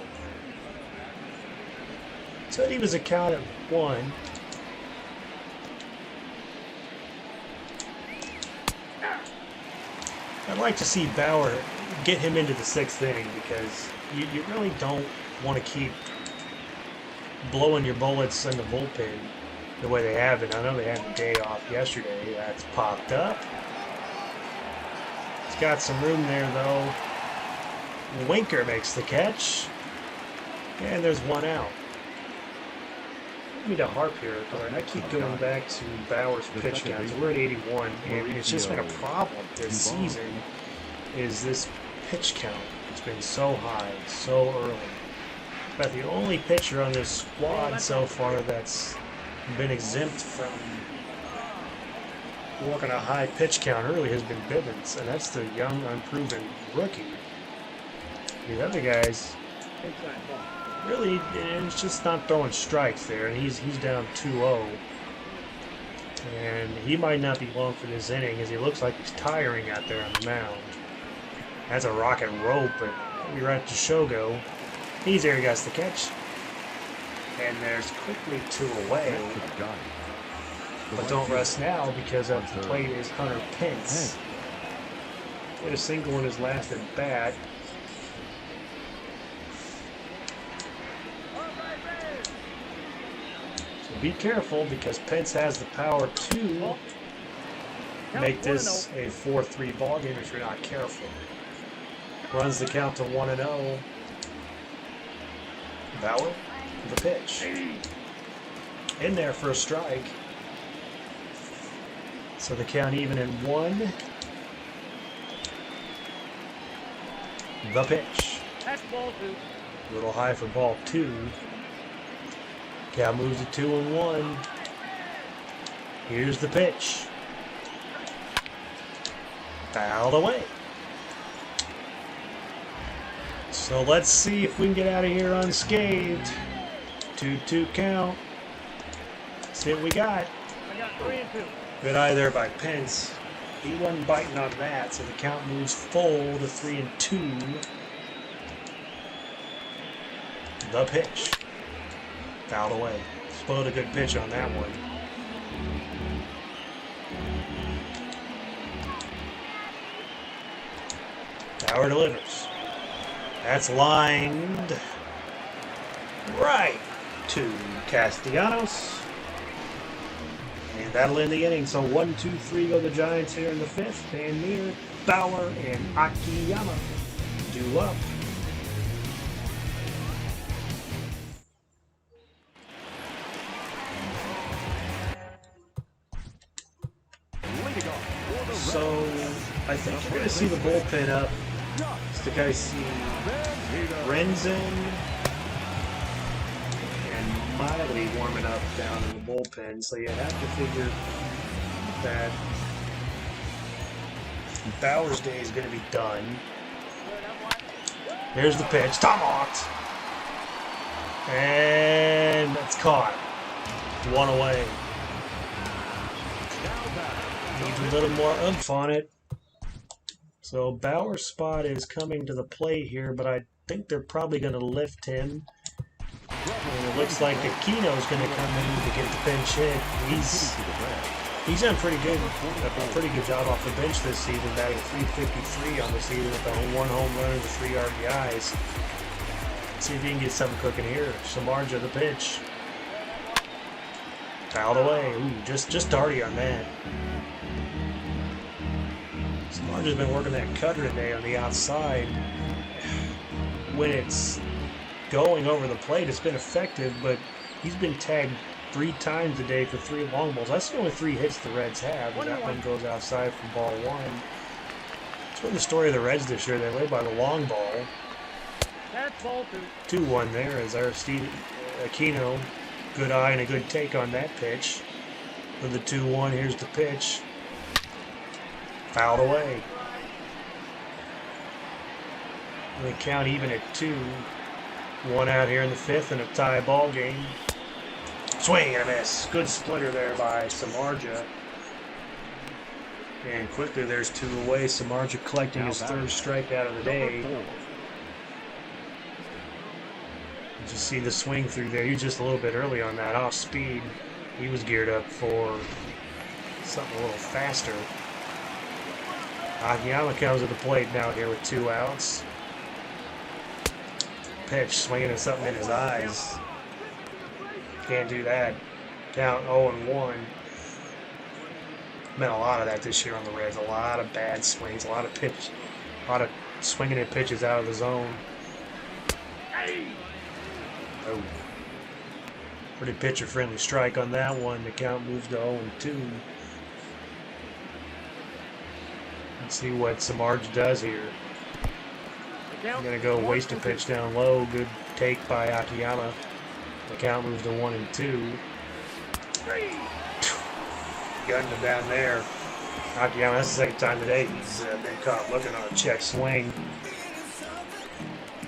So it was a count at 1. I'd like to see Bauer get him into the 6th inning because you really don't want to keep blowing your bullets in the bullpen the way they have been. I know they had the day off yesterday. That's popped up. He's got some room there, though. Winker makes the catch. And there's 1 out. I need to harp here, but I keep going back to Bauer's pitch count. We're at 81, and it's just been a problem this season is this pitch count. It's been so high, so early. But the only pitcher on this squad so far that's been exempt from working a high pitch count early has been Bibbins, and that's the young, unproven rookie. The other guys really, it's just not throwing strikes there, and he's down 2-0. And he might not be long for this inning as he looks like he's tiring out there on the mound. That's a rocket rope, but we right to Shogo. He's there, he gets the catch. And there's quickly 2 away. But don't rest now because at the plate is Hunter Pence. Hit a single in his last at bat. So be careful because Pence has the power to make this a 4-3 ball game if you're not careful. Runs the count to 1-0. Bauer, the pitch. In there for a strike. So the count even in 1. The pitch. That's ball 2. A little high for ball 2. Count moves to 2-1. Here's the pitch. Fouled away. So let's see if we can get out of here unscathed. 2-2 count. See what we got. I got 3 and 2. Good eye there by Pence. He wasn't biting on that, so the count moves full to 3-2. The pitch. Fouled away. Spoiled a good pitch on that one. Bauer delivers. That's lined right to Castellanos. And that'll end the inning. So 1-2-3 go the Giants here in the 5th. And near Bauer and Akiyama do up. So I think you're going to see the bullpen up. Stacey, Renzen, and Miley warming up down in the bullpen. So you have to figure that Bauer's day is going to be done. Here's the pitch. Tomahawked. And that's caught. 1 away. Needs a little more oomph on it. So Bauer's spot is coming to the plate here, but I think they're probably going to lift him. And it looks like Aquino's going to come in to get the bench hit. He's done pretty good. A pretty good job off the bench this season, batting .353 on the season with a 1 home run and 3 RBIs. Let's see if he can get something cooking here. Samardzija the pitch. Fouled away. Ooh, just darty on that. Samardzija's been working that cutter today on the outside. When it's going over the plate, it's been effective, but he's been tagged 3 times today for 3 long balls. That's the only 3 hits the Reds have, and that one goes outside for ball 1. It's been the story of the Reds this year. They led by the long ball. That's ball 2. 2-1 there as Aristide Aquino. Good eye and a good take on that pitch. For the 2-1, here's the pitch. Fouled away. They count even at 2. 1 out here in the 5th and a tie ball game. Swing and a miss. Good splitter there by Samardzija. And quickly there's 2 away. Samardzija collecting his 3rd strikeout of the day. Just see the swing through there. He was just a little bit early on that off speed. He was geared up for something a little faster. Akiyama comes to the plate now here with 2 outs. Pitch, swinging at something in his eyes. Can't do that. Count 0-1. Been a lot of that this year on the Reds. A lot of bad swings, a lot of swinging at pitches out of the zone. Oh. Pretty pitcher-friendly strike on that one. The count moves to 0-2. Let's see what Samardzija does here. I'm going to go waste a pitch down low. Good take by Akiyama. The count moves to 1-2. Gutting him down there. Akiyama, that's the second time today he's been caught looking on a check swing.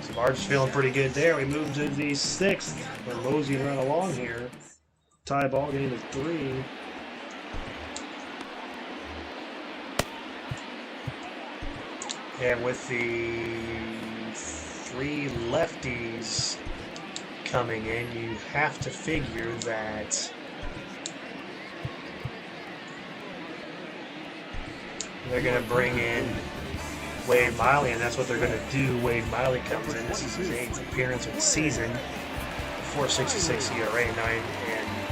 Samardzija's feeling pretty good there. We move to the 6th. We're moseying right along here. Tie ball game of 3. And with the 3 lefties coming in, you have to figure that they're going to bring in Wade Miley, and that's what they're going to do. Wade Miley comes in. This is his 8th appearance of the season. 4.66 ERA, 9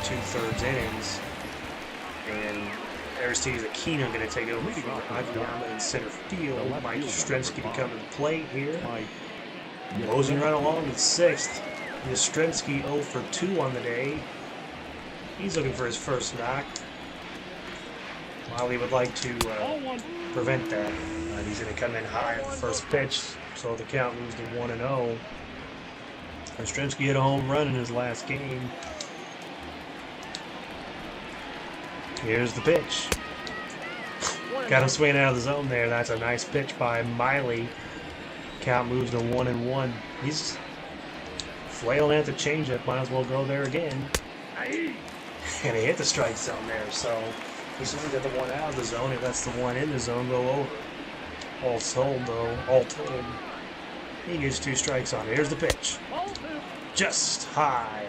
2/3 innings. And Aristides Aquino going to take over from Akiyama in center field. Mike Yastrzemski to come to the plate here. Moseying right along to the 6th. Yastrzemski 0 for 2 on the day. He's looking for his first knock. Miley would like to prevent that. He's going to come in high at the first pitch, so the count moves to 1-0. Yastrzemski hit a home run in his last game. Here's the pitch. Got him swinging out of the zone there. That's a nice pitch by Miley. Count moves to 1-1. He's flailing at the changeup. Might as well go there again. And he hit the strike zone there. So he swings at the one out of the zone. He lets the one in the zone go over. All told, he gets 2 strikes on it. Here's the pitch. Just high.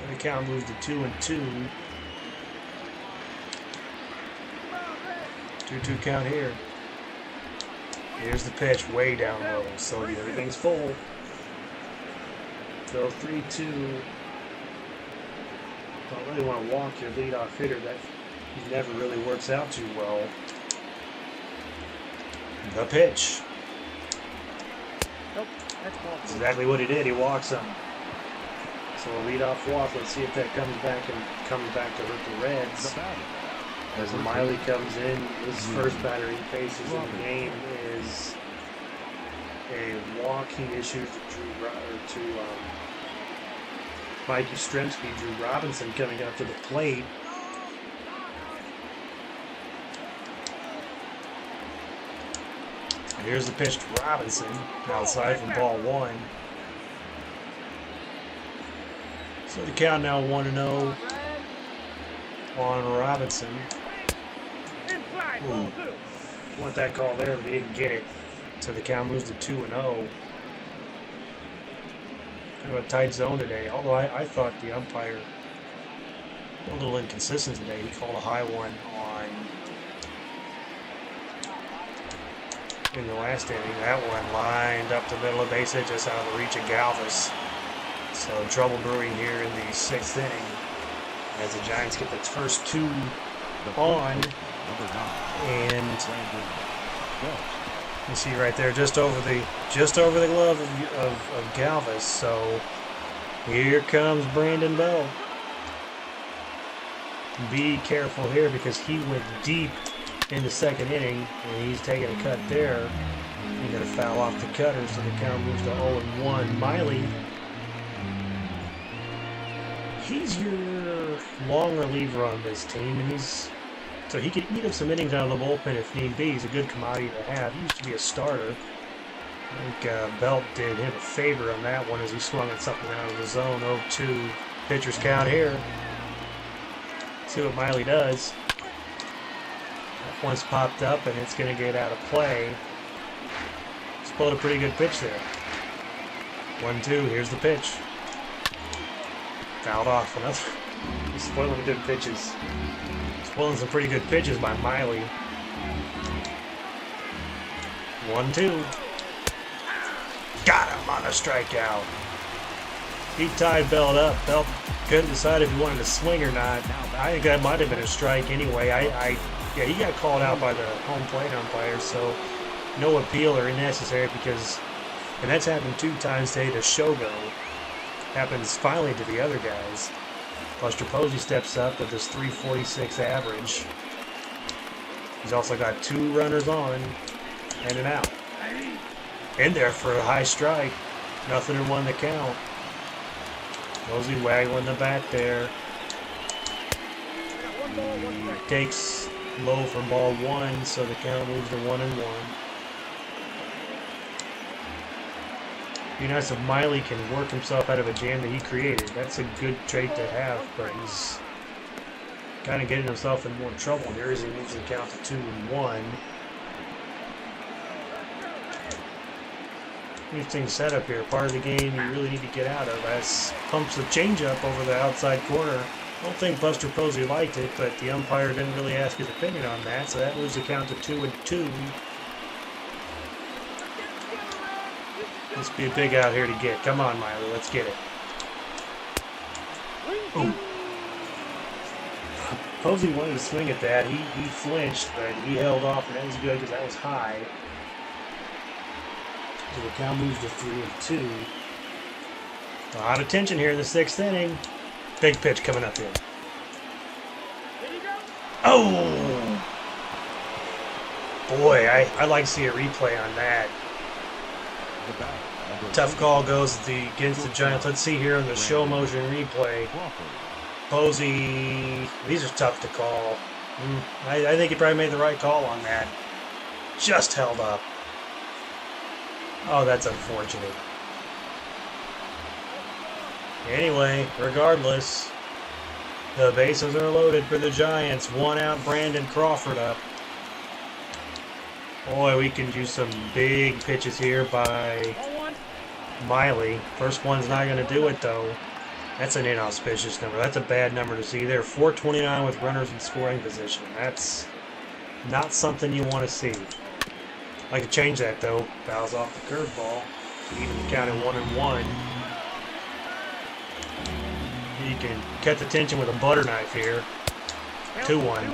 And the count moves to 2-2. 2-2 count here. Here's the pitch way down low, so everything's full. So 3-2. Don't really want to walk your leadoff hitter. That never really works out too well. The pitch. That's exactly what he did. He walks him. So a leadoff walk. Let's see if that comes back to hurt the Reds. As Miley comes in, his first batter he faces in the game is a walk he issued to Mike Yastrzemski. Drew Robinson coming up to the plate. Here's the pitch to Robinson, outside from ball 1. So the count now 1-0 on Robinson. Ooh. Want that call there, but he didn't get it. So the count moves to 2-0. Kind of a tight zone today, although I thought the umpire a little inconsistent today. He called a high one in the last inning. That one lined up the middle of the base hit just out of the reach of Galvis. So trouble brewing here in the 6th inning as the Giants get the first 2 on. And you see right there, just over the glove of Galvis. So here comes Brandon Bell. Be careful here because he went deep in the 2nd inning, and he's taking a cut there. He's going to foul off the cutter, so the count moves to 0-1. Miley, he's your long reliever on this team, and so he could eat up some innings out of the bullpen if need be. He's a good commodity to have. He used to be a starter. I think Belt did him a favor on that one as he swung at something out of the zone. 0-2 pitcher's count here. See what Miley does. That one's popped up and it's going to get out of play. Explode a pretty good pitch there. 1-2. Here's the pitch. Fouled off. Another. He's spoiling good pitches. Spoiling some pretty good pitches by Miley. 1-2. Got him on a strikeout. He tied Belt up. Belt couldn't decide if he wanted to swing or not. I think that might have been a strike anyway. Yeah, he got called out by the home plate umpire, so no appeal or unnecessary because, and that's happened 2 times today to Shogo. Happens finally to the other guys. Buster Posey steps up with his .346 average. He's also got 2 runners on and an out. In there for a high strike. Nothing in 1 to count. Posey waggling the bat there. Takes low from ball 1, so the count moves to 1-1. Be nice if Miley can work himself out of a jam that he created. That's a good trait to have, but he's kind of getting himself in more trouble here as he moves the count to 2-1. Interesting setup here. Part of the game you really need to get out of. As pumps the changeup over the outside corner. I don't think Buster Posey liked it, but the umpire didn't really ask his opinion on that, so that moves the count to 2-2. Must be a big out here to get. Come on, Miley, let's get it. Ooh. Posey wanted to swing at that. He flinched, but he held off, and that was good because that was high. So the count moves to 3-2. A lot of tension here in the 6th inning. Big pitch coming up here. Oh! Boy, I'd like to see a replay on that. Tough call goes against the Giants. Let's see here in the show motion replay. Posey, these are tough to call. I think he probably made the right call on that. Just held up. Oh, that's unfortunate. Anyway, regardless, the bases are loaded for the Giants. 1 out, Brandon Crawford up. Boy, we can do some big pitches here by Miley. First one's not going to do it, though. That's an inauspicious number. That's a bad number to see there. 429 with runners in scoring position. That's not something you want to see. I could change that, though. Fouls off the curveball. Even count at 1-1. You can cut the tension with a butter knife here. 2-1. I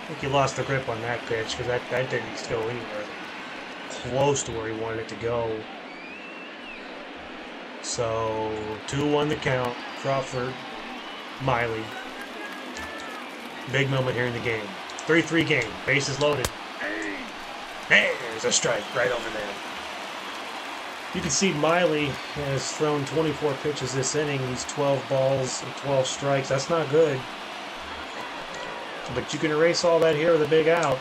think he lost the grip on that pitch because that didn't go anywhere close to where he wanted it to go. So 2-1 the count. Crawford, Miley. Big moment here in the game. 3-3 game. Bases loaded. There's a strike right over there. You can see Miley has thrown 24 pitches this inning. He's 12 balls and 12 strikes. That's not good. But you can erase all that here with a big out.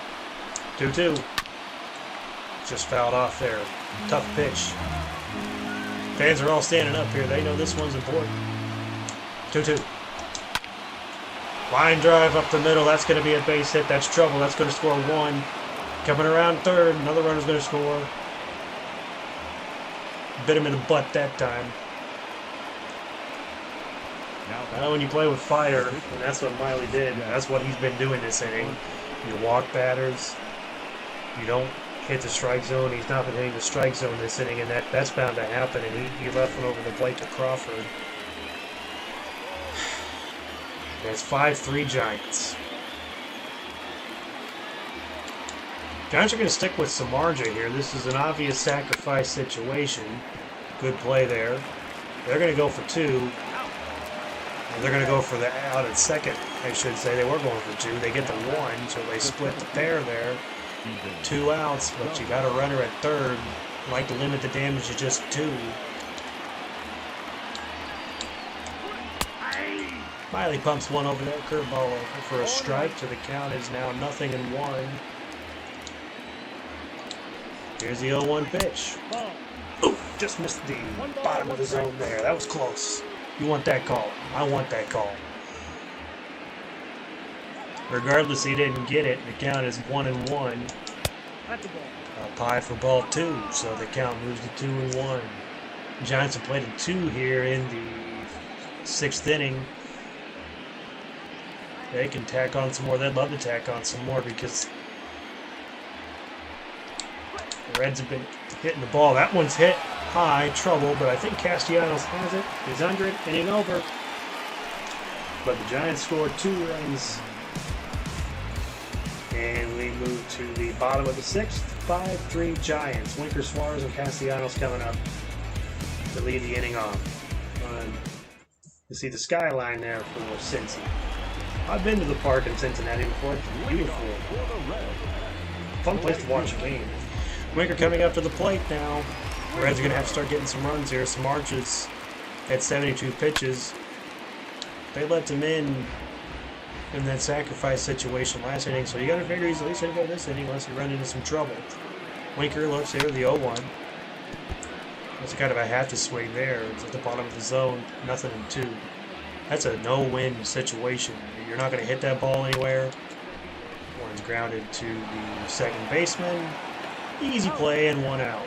2-2. Just fouled off there. Tough pitch. Fans are all standing up here. They know this one's important. 2-2. Line drive up the middle. That's going to be a base hit. That's trouble. That's going to score 1. Coming around third. Another runner's going to score. Bit him in the butt that time. Now when you play with fire, and that's what Miley did, that's what he's been doing this inning. You walk batters. You don't hit the strike zone. He's not been hitting the strike zone this inning, and that's bound to happen, and he left one over the plate to Crawford. That's 5-3 Giants. Giants are going to stick with Samardzija here. This is an obvious sacrifice situation. Good play there. They're going to go for 2. And they're going to go for the out at second, I should say. They were going for 2. They get the 1, so they split the pair there. 2 outs, but you got a runner at third. I'd like to limit the damage to just 2. Miley pumps one over that curveball for a strike, so the count is now 0-1. Here's the 0-1 pitch. Ooh, just missed the bottom of the zone there. That was close. You want that call. I want that call. Regardless, he didn't get it. The count is 1-1. At the ball. A pie for ball 2, so the count moves to 2-1. Giants have played a 2 here in the 6th inning. They can tack on some more. They'd love to tack on some more because the Reds have been hitting the ball. That one's hit high, trouble, but I think Castellanos has it. He's under it, inning over. But the Giants scored 2 runs. And we move to the bottom of the 6th. 5-3 Giants. Winker, Suarez, and Castellanos coming up to lead the inning off. You see the skyline there for Cincy. I've been to the park in Cincinnati before. It's beautiful. Fun place to watch a game. Winker coming up to the plate now. The Reds are going to have to start getting some runs here. Some marches at 72 pitches. They let him in that sacrifice situation last inning, so you got to figure he's at least going to go this inning unless he run into some trouble. Winker looks here, the 0-1. That's kind of a half to swing there. It's at the bottom of the zone, nothing in 2. That's a no-win situation. You're not going to hit that ball anywhere. One's grounded to the second baseman. Easy play and 1 out.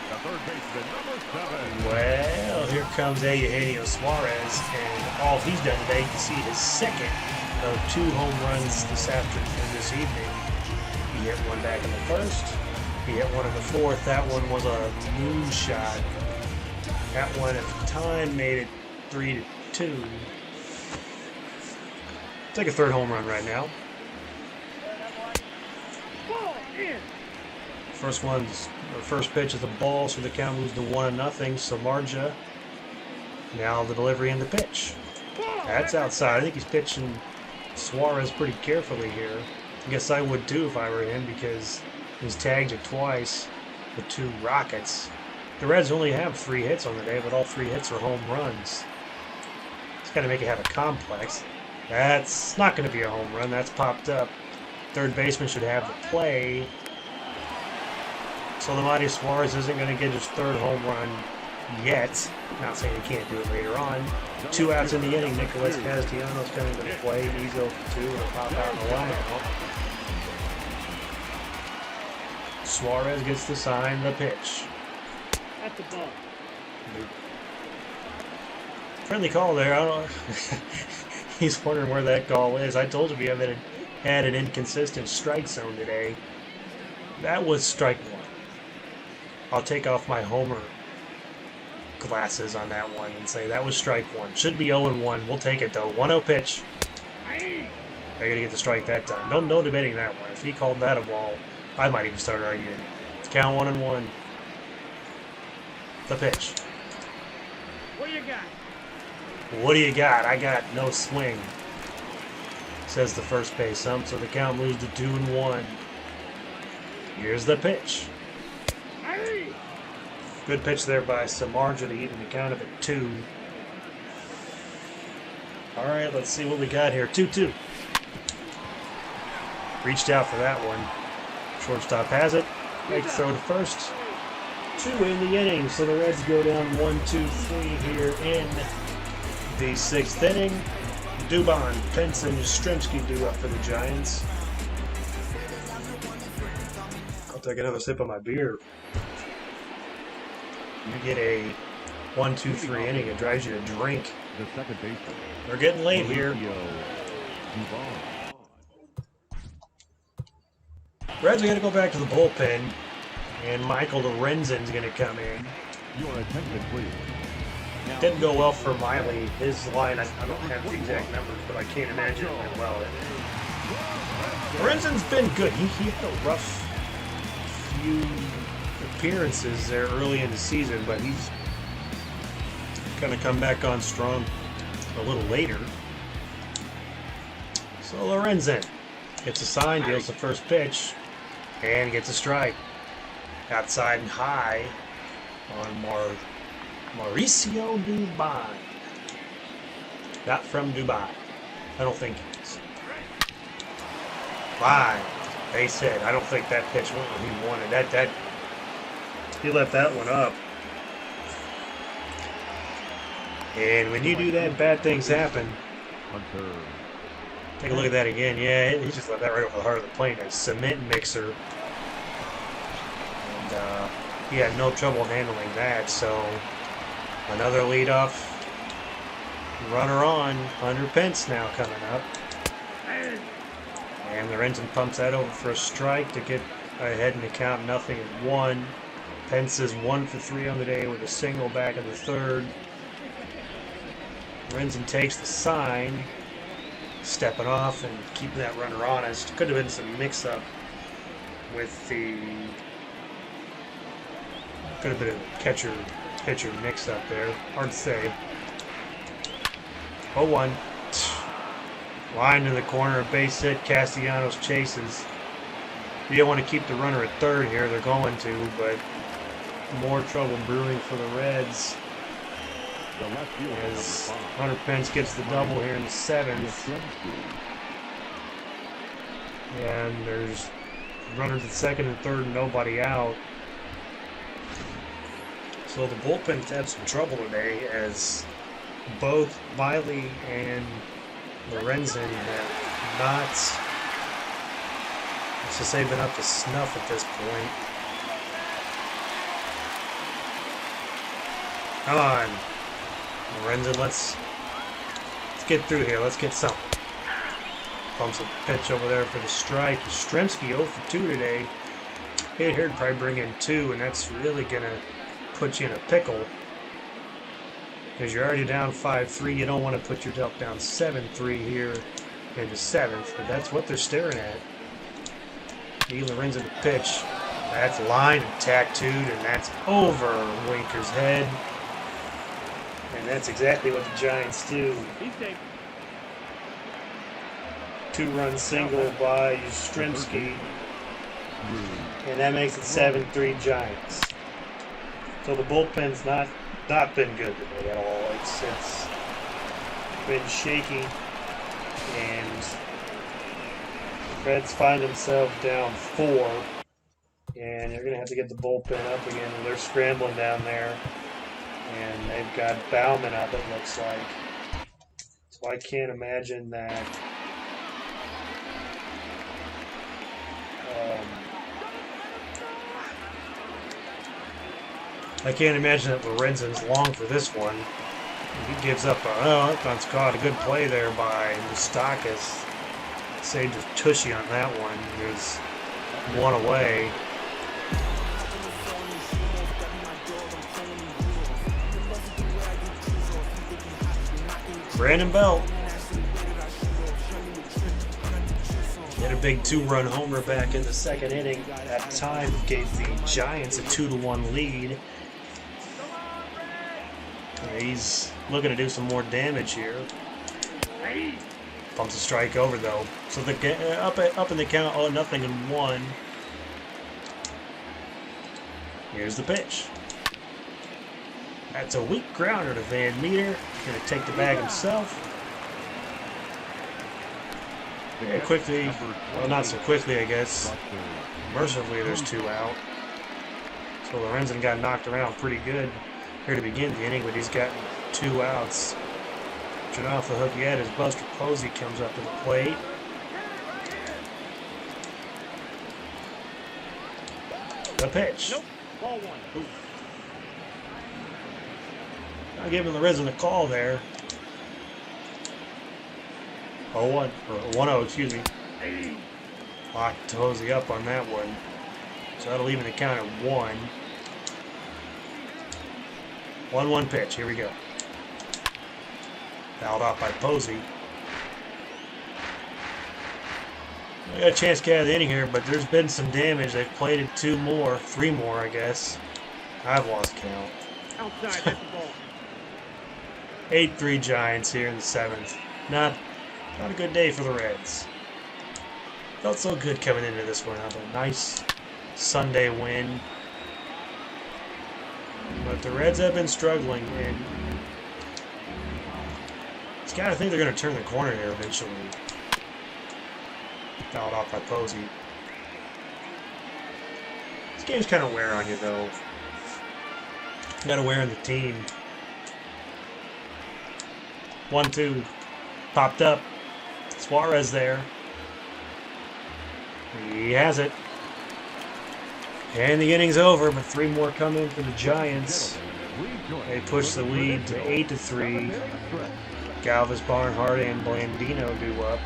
The third baseman, number 7. Well, here comes Eugenio Suarez, and all he's done today, you can see his second of 2 home runs this afternoon, this evening. He hit one back in the 1st. He hit one in the 4th. That one was a moonshot. That one at the time made it 3-2. Take a 3rd home run right now. Ball in. First pitch is the ball, so the count moves to 1-0. Samardzija. Now the delivery and the pitch. That's outside. I think he's pitching Suarez pretty carefully here. I guess I would too if I were him because he's tagged it twice with 2 rockets. The Reds only have 3 hits on the day, but all 3 hits are home runs. It's got to make it have a complex. That's not going to be a home run. That's popped up. Third baseman should have the play. So the mighty Suarez isn't going to get his 3rd home run yet. Not saying he can't do it later on. 2 outs in the inning. Nicholas Castellanos coming to the plate. He's 0 for 2 and a pop out in the lineup. Suarez gets the sign, the pitch. At the ball. Friendly call there. I don't know. He's wondering where that call is. I told him we had an inconsistent strike zone today. That was strike 1. I'll take off my homer glasses on that one and say that was strike 1. Should be 0-1. We'll take it though. 1-0 pitch. I gotta get the strike that time. No debating that one. If he called that a ball, I might even start arguing. Count 1-1. The pitch. What do you got? What do you got? I got no swing, says the first base ump, so the count moves to 2-1. Here's the pitch. Good pitch there by Samardzija to even the count of it 2. All right, let's see what we got here. 2-2. Reached out for that one. Shortstop has it. Make the throw to first. 2 in the inning, so the Reds go down 1-2-3 here in the 6th inning. Dubon, Pence, and Yastrzemski do up for the Giants. I'll take another sip of my beer. You get a 1-2-3 inning, it drives you to drink. The second baseman. They're getting late here. Reds are going to go back to the bullpen, and Michael Lorenzen's going to come in. Your attention, please. Didn't go well for Miley. His line, I don't have the exact numbers, but I can't imagine it went well. Lorenzen's been good. He had a rough few appearances there early in the season, but he's going to come back on strong a little later. So Lorenzen gets a sign, deals the first pitch, and gets a strike. Outside and high on Mauricio Dubon. Not from Dubai. I don't think he is. Fine. They said, I don't think that pitch went where he wanted. That he left that one up. And when you do that, bad things happen. Hunter. Take a look at that again. Yeah, he just left that right over the heart of the plate. A cement mixer. And he had no trouble handling that. So another leadoff runner on. Hunter Pence now coming up. And Lorenzen pumps that over for a strike to get ahead in the count. 0-1. Pence is 1 for 3 on the day with a single back in the third. Lorenzen takes the sign, stepping off and keeping that runner honest. Could have been some mix-up with the... Could have been a catcher-pitcher mix-up there. Hard to say. 0-1. Line in the corner, base hit. Castellanos chases. You don't want to keep the runner at third here. They're going to, but more trouble brewing for the Reds as Hunter Pence gets the double here in the 7th. And there's runners at second and third and nobody out. So the bullpen's had some trouble today as both Miley and Lorenzen have not, let's just say, been up to snuff at this point. Come on, Lorenzen, let's get through here. Let's get something. Pumps a pitch over there for the strike. Yastrzemski 0 for 2 today. Hit here to probably bring in 2, and that's really going to put you in a pickle. Because you're already down 5-3. You don't want to put yourself down 7-3 here in the 7th. But that's what they're staring at. Lee Lorenzen to pitch. That's line and tattooed, and that's over Winker's head. And that's exactly what the Giants do. 2-run single by Yastrzemski. And that makes it 7-3 Giants. So the bullpen's not been good today at all. It's been shaky, and the Reds find themselves down 4, and they're going to have to get the bullpen up again. They're scrambling down there, and they've got Bauman up, it looks like. So I can't imagine that that Lorenzen's long for this one. He gives up that's caught a good play there by Moustakas. Saved his tushy on that one. There's 1 away. Brandon Belt hit a big 2-run homer back in the 2nd inning. That time gave the Giants a 2-1 lead. He's looking to do some more damage here. Pumps a strike over though. So the up in the count. 0-1. Here's the pitch. That's a weak grounder to Van Meter. Going to take the bag himself. Very quickly, well, not so quickly, I guess. Mercifully, there's 2 out. So Lorenzen got knocked around pretty good here to begin the inning, but he's gotten 2 outs. Turn off the hook yet as Buster Posey comes up to the plate. The pitch. Nope. Ball 1. Not giving Lorenzen a call there. 0-1, or 1-0, excuse me. Locked Posey up on that one. So that'll even the count at 1. 1-1 pitch. Here we go. Fouled off by Posey. We got a chance to get out of the inning here, but there's been some damage. They've played it 3 more, I guess. I've lost count. Outside, hit the ball. 8-3 Giants here in the 7th. Not a good day for the Reds. Felt so good coming into this one. A nice Sunday win. But the Reds have been struggling, and it's got to think they're going to turn the corner here eventually. Fouled off by Posey. This game's kind of wear on you, though. Got to wear on the team. 1-2. Popped up. It's Suarez there. He has it. And the inning's over, but 3 more come in for the Giants. They push the lead to 8-3. Galvis, Barnhart, and Blandino do up.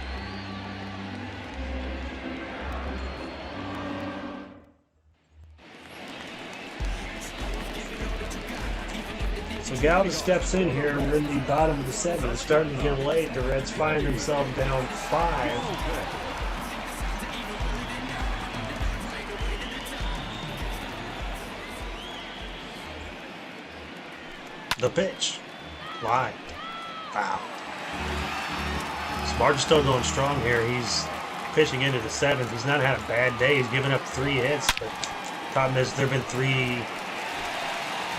So Galvis steps in here and in the bottom of the 7th. It's starting to get late. The Reds find themselves down 5. The pitch. Line. Foul. Smart's still going strong here. He's pitching into the 7th. He's not had a bad day. He's given up 3 hits, but problem is there have been 3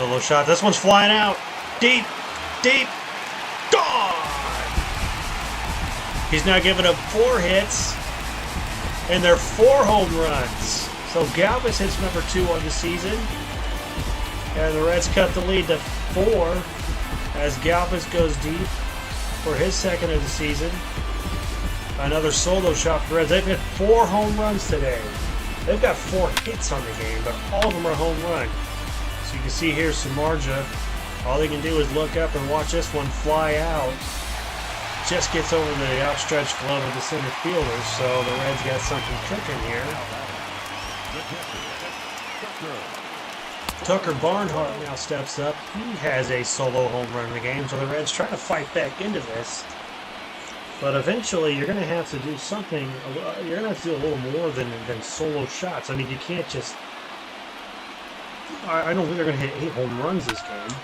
little shots. This one's flying out. Deep. Deep. Gone! He's now given up 4 hits, and they're 4 home runs. So Galvis hits number 2 on the season, and the Reds cut the lead to 4 as Galvis goes deep for his 2nd of the season. Another solo shot for the Reds. They've hit 4 home runs today. They've got 4 hits on the game, but all of them are home run. So you can see here Samardzija, all he can do is look up and watch this one fly out. Just gets over the outstretched glove of the center fielder, so the Reds got something cooking here. Tucker Barnhart now steps up. He has a solo home run in the game, so the Reds try to fight back into this. But eventually, you're going to have to do something. You're going to have to do a little more than solo shots. I mean, you can't just... I don't think they're going to hit 8 home runs this game.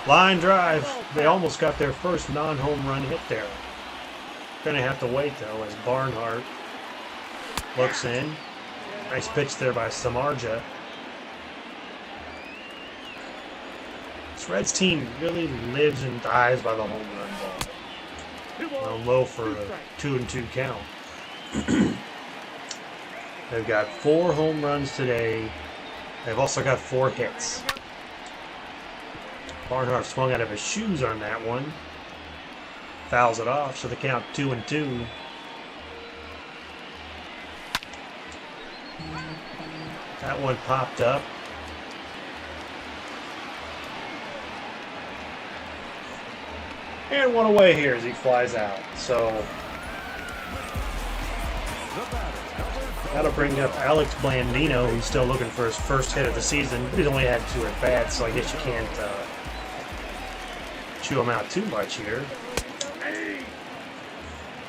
Line drive. They almost got their first non-home run hit there. Going to have to wait, though, as Barnhart looks in. Nice pitch there by Samardzija. This Reds team really lives and dies by the home run ball. Low for a 2-2 count. They've got 4 home runs today. They've also got 4 hits. Barnhart swung out of his shoes on that one. Fouls it off, so the count 2-2. That one popped up. And one away here as he flies out. So that'll bring up Alex Blandino, who's still looking for his first hit of the season. But he's only had 2 at bats, so I guess you can't chew him out too much here.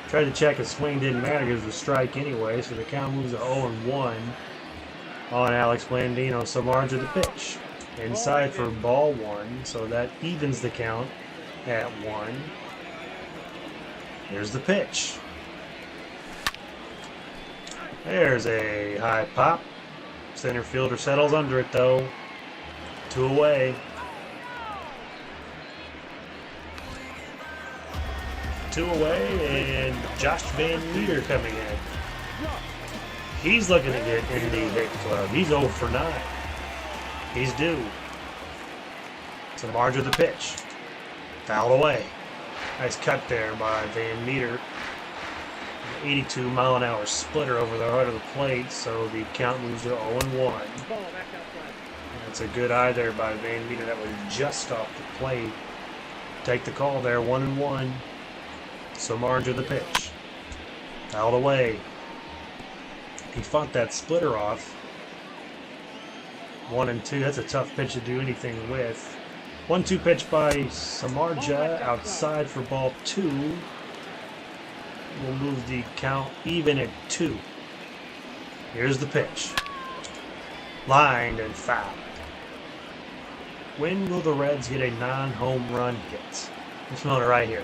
Tried to check his swing, didn't matter because it was a strike anyway, so the count moves to 0-1 on Alex Blandino. Samardzija the pitch. Inside for ball 1, so that evens the count at 1. Here's the pitch. There's a high pop. Center fielder settles under it though. 2 away. 2 away, and Josh Van Meter coming in. He's looking to get in the hit club. He's 0 for 9. He's due. Samardzija the pitch. Fouled away. Nice cut there by Van Meter. 82-mile-an-hour splitter over the heart of the plate, so the count moves to 0-1. That's a good eye there by Van Meter. That was just off the plate. Take the call there, 1-1. Samardzija the pitch. Fouled away. He fought that splitter off. 1-2. That's a tough pitch to do anything with. 1-2 pitch by Samardzija outside for ball 2. We'll move the count even at 2. Here's the pitch. Lined and fouled. When will the Reds get a non-home run hit? This one right here.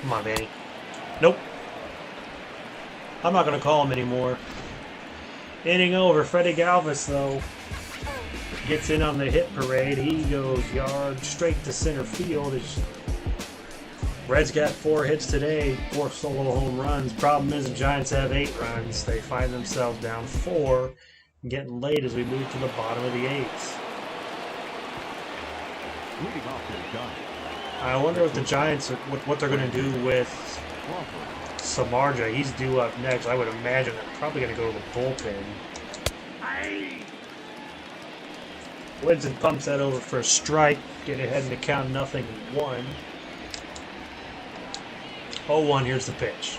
Come on, Manny. Nope. I'm not going to call him anymore. Inning over. Freddie Galvis, though, gets in on the hit parade. He goes yard straight to center field. Reds got 4 hits today, 4 solo home runs. Problem is the Giants have 8 runs. They find themselves down 4, getting late as we move to the bottom of the 8th. I wonder if the Giants, what they're going to do with Crawford. Samardzija, he's due up next. I would imagine they're probably going to go to the bullpen. Linson pumps that over for a strike. Get ahead in the count, 0-1. 0-1, here's the pitch.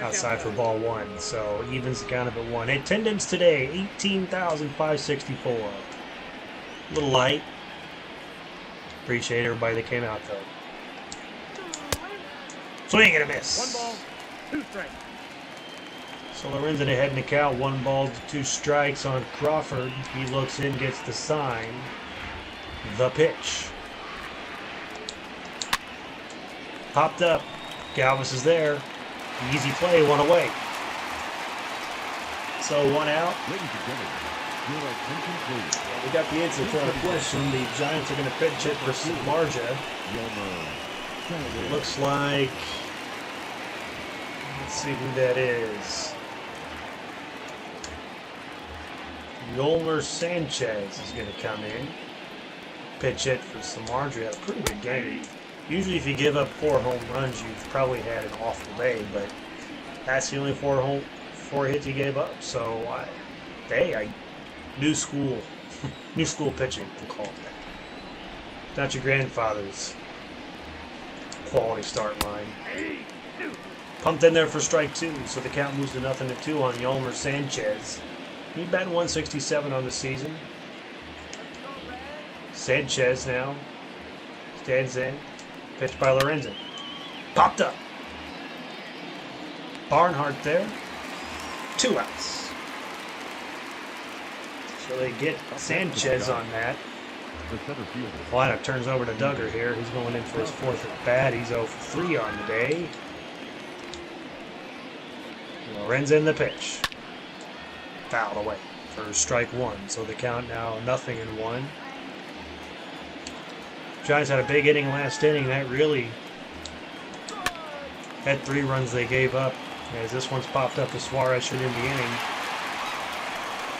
Outside for ball 1, so evens the count up at 1. Attendance today, 18,564. A little light. Appreciate everybody that came out, though. Swing and a miss. 1 ball, 2 strikes. So Lorenzen ahead in the count, 1 ball to 2 strikes on Crawford. He looks in, gets the sign. The pitch. Popped up. Galvis is there. Easy play, 1 away. So 1 out. Ladies and gentlemen, your attention please. We got the answer to our question. The Giants are going to pitch it for Samardzija. It looks like... Let's see who that is. Yolmer Sanchez is going to come in. Pitch it for Samardzija. Had a pretty good game. Usually if you give up 4 home runs, you've probably had an awful day, but that's the only 4 hits he gave up. So, new school pitching, we'll call it that. Not your grandfather's quality start line. Pumped in there for strike 2, so the count moves to 0-2 on Yolmer Sanchez. He's batting 167 on the season. Sanchez now stands in. Pitched by Lorenzen. Popped up. Barnhart there. 2 outs. So they get Sanchez on that. The center fielder. Lineup turns over to Duggar here. He's going in for his 4th at bat. He's 0 for 3 on the day. Lorenzen the pitch. Fouled away for strike 1. So the count now 0-1. Giants had a big inning last inning. That really had 3 runs they gave up. As this one's popped up to Suarez should end the inning.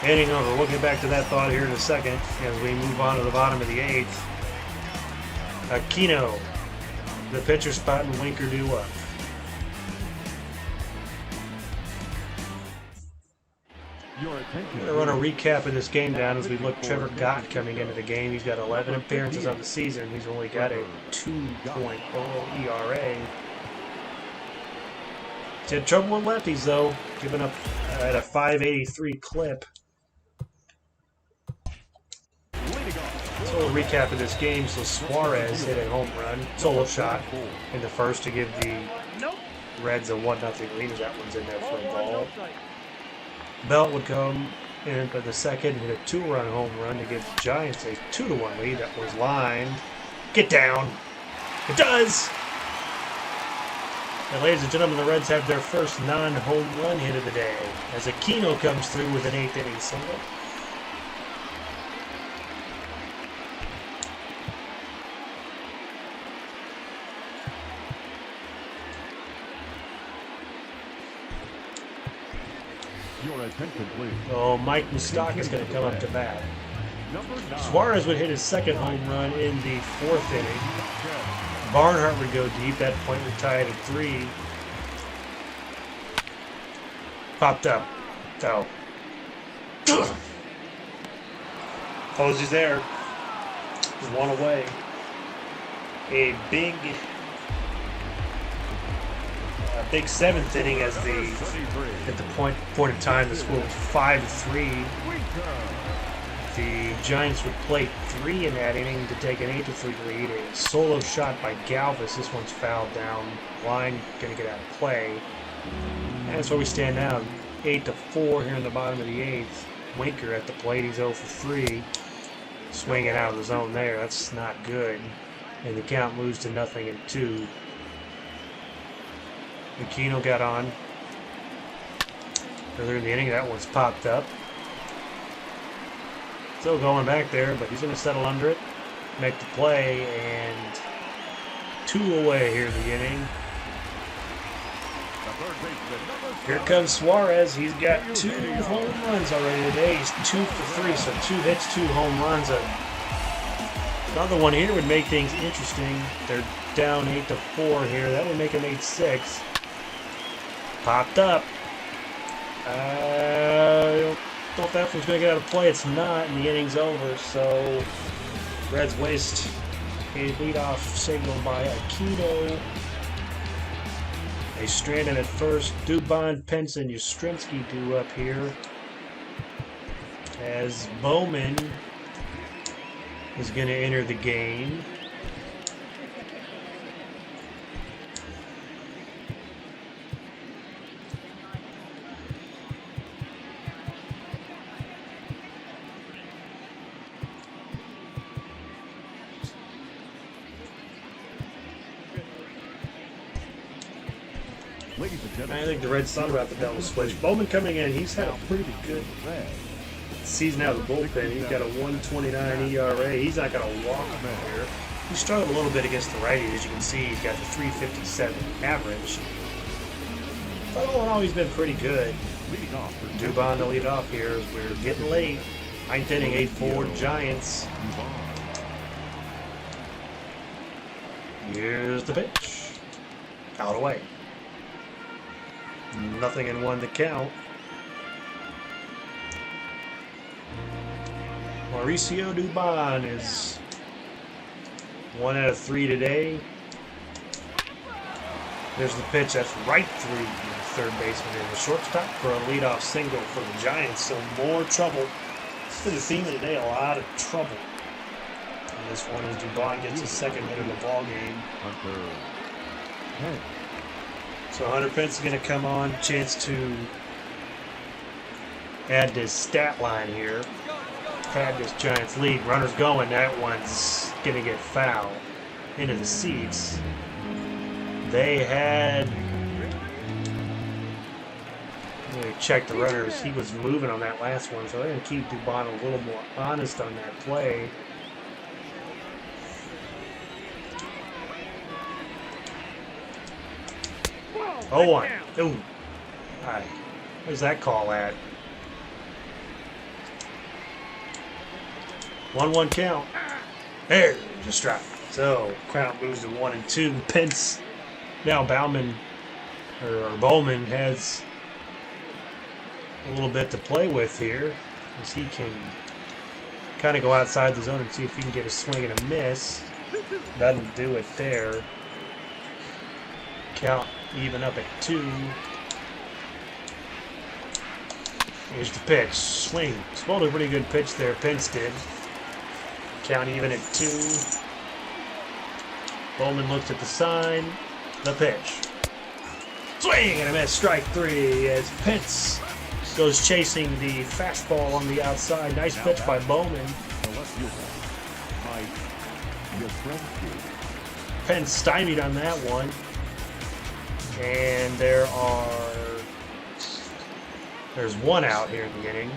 Inning over. We'll get back to that thought here in a second as we move on to the bottom of the 8th. Aquino, the pitcher spot, and Winker due up. Your attention. We're going to run a recap of this game down as we look. Trevor Gott coming into the game. He's got 11 appearances on the season. He's only got a 2.0 ERA. He's had trouble with lefties, though, giving up at a 5.83 clip. So a recap of this game. So Suarez hit a home run, solo shot in the first to give the Reds a 1-0 lead. That one's in there for a ball. Belt would come in for the second, hit a 2-run home run to give the Giants a 2-1 lead. That was lined. Get down. It does. And ladies and gentlemen, the Reds have their first non-home run hit of the day as Aquino comes through with an 8th inning single. Your attention, please. Oh, Mike Mustak is going to come up to bat. Number 9. Suarez would hit his 2nd home run in the 4th inning. Barnhart would go deep. That point would tie it at 3. Popped up. Oh. Posey's there. 1 away. A big 7th inning as at the point of time the score was 5-3. The Giants would play 3 in that inning to take an 8-3 lead. A solo shot by Galvis. This one's fouled down. Line going to get out of play. And that's where we stand now. 8-4 here in the bottom of the 8th. Winker at the plate. He's 0 for 3. Swinging out of the zone there. That's not good. And the count moves to 0-2. Aquino got on earlier in the inning. That one's popped up. Still going back there, but he's going to settle under it, make the play, and 2 away here in the inning. Here comes Suarez. He's got 2 home runs already today. He's 2 for 3, so 2 hits, 2 home runs. Another one here would make things interesting. They're down 8-4 here. That would make him 8-6. Popped up. I don't know if that one's going to get out of play. It's not, and the inning's over. So Reds waste a leadoff signal by Aquino. They stranded at first. Dubon, Pence, and Yastrzemski do up here. As Bowman is going to enter the game. Ladies and gentlemen, I think the Reds thought about the double switch. Bowman coming in, he's had a pretty good season out of the bullpen. He's got a 1.29 ERA. He's not going to walk here. He struggled a little bit against the righties. As you can see, he's got the 3.57 average. But all in all, he's been pretty good. leading off for Dubon to lead off here as we're getting late. Ninth inning, 8-4 Giants. Here's the pitch. Out away. Nothing in one to count. Mauricio Dubon is 1 out of 3 today. There's the pitch. That's right through the third baseman in the shortstop for a leadoff single for the Giants. So more trouble. It's been the theme of the day, a lot of trouble. And this one is Dubon gets his second hit of the ball game. So Hunter Pence is going to come on. Chance to add this stat line here. Had this Giants lead. Runners going. That one's going to get foul into the seats. They had... Let me check the runners. He was moving on that last one, so they're going to keep Dubon a little more honest on that play. Oh, one. Ooh. All right. Where's that call at? 1-1 count. There's a strike. So count moves to 1 and 2. Pence. Now Bowman Bowman has a little bit to play with here, as he can kind of go outside the zone and see if he can get a swing and a miss. Doesn't do it there. Count even up at 2. Here's the pitch. Swing. Spoiled a pretty good pitch there. Pence did. Count even at 2. Bowman looks at the sign. The pitch. Swing and a miss. Strike 3 as Pence goes chasing the fastball on the outside. Nice pitch by Bowman. Pence stymied on that one. And there's 1 out here in the inning.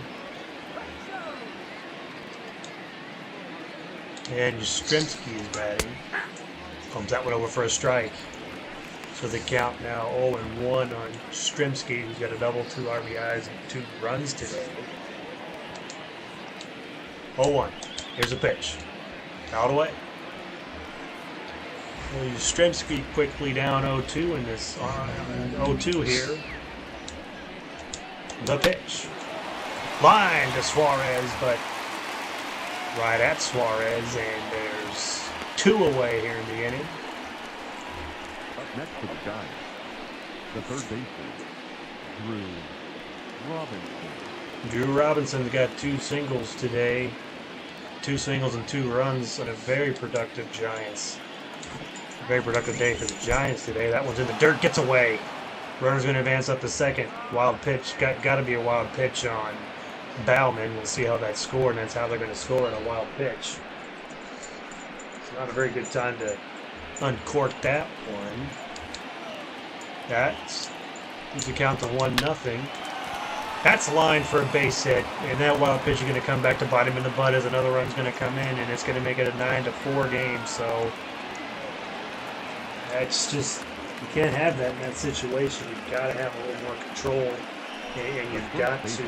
And Yastrzemski is batting. Comes that one over for a strike. So the count now 0-1 on Yastrzemski, who's got a double, 2 RBIs, and 2 runs today. 0-1. Here's a pitch. Out away. Well, Yastrzemski quickly down 0-2 in this 0-2 here. The pitch. Line to Suarez, but right at Suarez, and there's 2 away here in the inning. Up next for the Giants, the third baseman, Drew Robinson. Drew Robinson's got 2 singles today. 2 singles and 2 runs on a very productive Giants. Very productive day for the Giants today. That one's in the dirt, gets away. Runner's going to advance up to second. Wild pitch, got to be a wild pitch on Bowman. We'll see how that's scored, and that's how they're going to score in a wild pitch. It's not a very good time to uncork that one. That's the count to 1-0. That's a line for a base hit, and that wild pitch is going to come back to bite him in the butt as another run's going to come in, and it's going to make it a 9-4 game. So that's just, you can't have that in that situation. You've got to have a little more control, and you've got to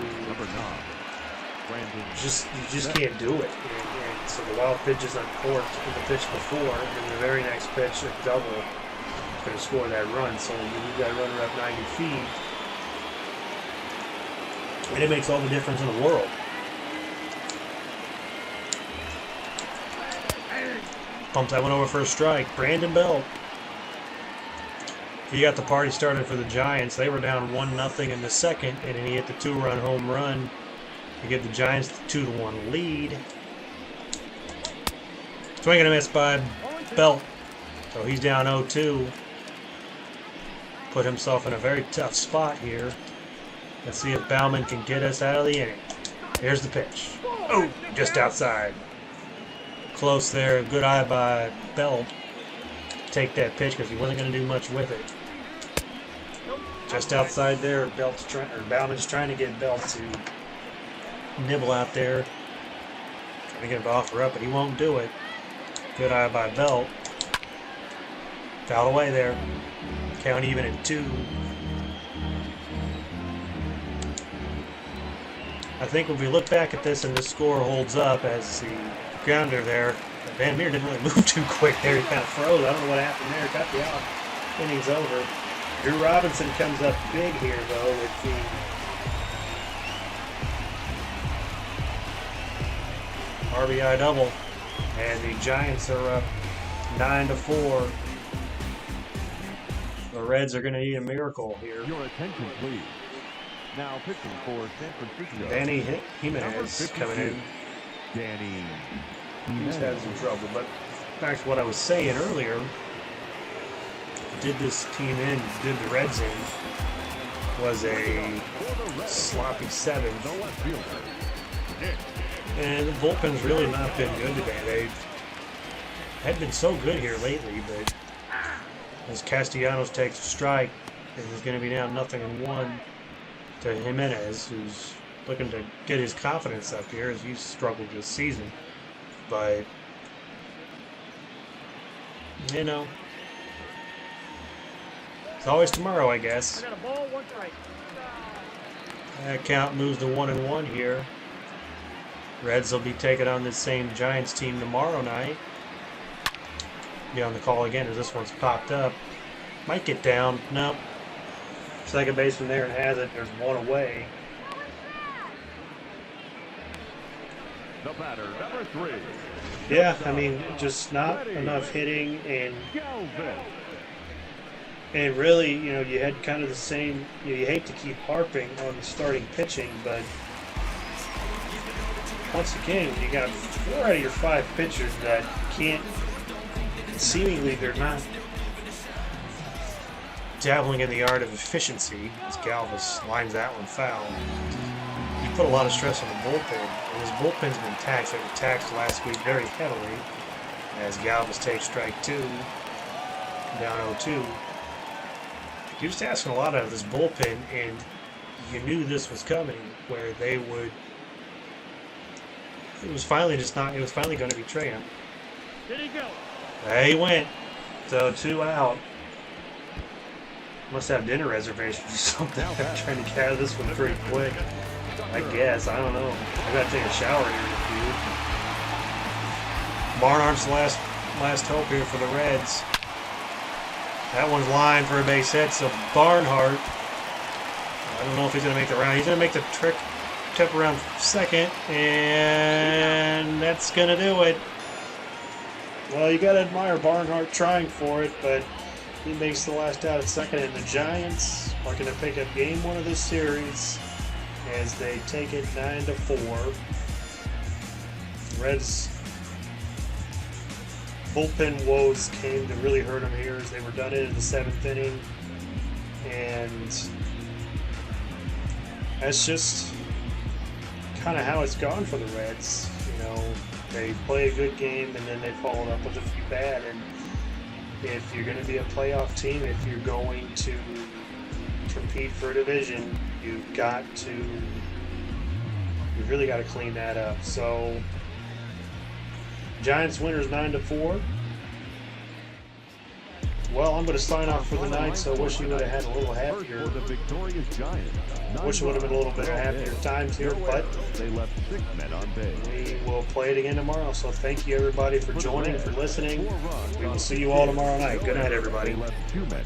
You just can't do it. And so the wild pitch is uncorked in the pitch before, and then the very next pitch, a double, is going to score that run. So you move that runner up 90 feet, and it makes all the difference in the world. Pumped that one over for a strike. Brandon Belt. He got the party started for the Giants. They were down 1-0 in the second, and then he hit the 2-run home run to give the Giants the 2-1 lead. Swing and a miss by Belt. So he's down 0-2. Put himself in a very tough spot here. Let's see if Bauman can get us out of the inning. Here's the pitch. Oh, just outside. Close there. Good eye by Belt. Take that pitch because he wasn't going to do much with it. Just outside there, Bauman's trying to get Belt to nibble out there. Trying to get him to offer up, but he won't do it. Good eye by Belt. Fouled away there. Count even at 2. I think if we look back at this and the score holds up as the grounder there, Van Meer didn't really move too quick there. He kind of froze. I don't know what happened there. Got the out. Inning's over. Drew Robinson comes up big here, though, with the RBI double. And the Giants are up 9-4. The Reds are going to need a miracle here. Your attention, please. Now pitching for San Francisco. Danny Jimenez coming in. Danny. He's had some trouble, but back to what I was saying earlier. Did this team in, did the Reds in, was a sloppy 7th. And the bullpen's really not been good today. They had been so good here lately, but as Castellanos takes a strike, and he's going to be down 0-1 to Jimenez, who's looking to get his confidence up here as he's struggled this season. But, you know, it's always tomorrow, I guess. I got a ball, 1 strike. That count moves to 1-1 here. Reds will be taking on this same Giants team tomorrow night. Be on the call again as this one's popped up. Might get down. Nope. Second baseman there and has it. There's one away. The batter, number 3. Yeah, I mean, just not enough hitting, and really, you know, you had kind of the same. You hate to keep harping on the starting pitching, but once again, you got 4 out of your 5 pitchers that can't. Seemingly, they're not dabbling in the art of efficiency. As Galvis lines that one foul. You put a lot of stress on the bullpen, and his bullpen's been taxed. They were taxed last week very heavily as Galvis takes strike 2, down 0-2. You're just asking a lot out of this bullpen, and you knew this was coming, where they would. It was finally just not. It was finally going to be Trey. Did he go? There he went. So 2 out. Must have dinner reservations or something. I'm trying to get out of this one pretty quick. I guess. I don't know. I gotta take a shower here in a few. Barnhart's last hope here for the Reds. That one's lined for a base hit, so Barnhart. I don't know if he's gonna make the round. He's gonna make the trip around second, and that's gonna do it. Well, you gotta admire Barnhart trying for it, but he makes the last out at second, and the Giants are gonna pick up game 1 of this series as they take it 9-4. Reds bullpen woes came to really hurt them here as they were done in the 7th inning, and that's just kind of how it's gone for the Reds. You know, they play a good game and then they follow it up with a few bad. And if you're going to be a playoff team, if you're going to compete for a division, you've really got to clean that up. So Giants winners 9-4. Well, I'm going to sign off for the night, so I wish you would have had a little First happier. for the victorious Giants. Wish it would have been a little bit happier times here, but They left 6 men on base. we will play it again tomorrow. So thank you, everybody, for joining, for listening. We will see you all tomorrow night. Good night, everybody. They left 2 men on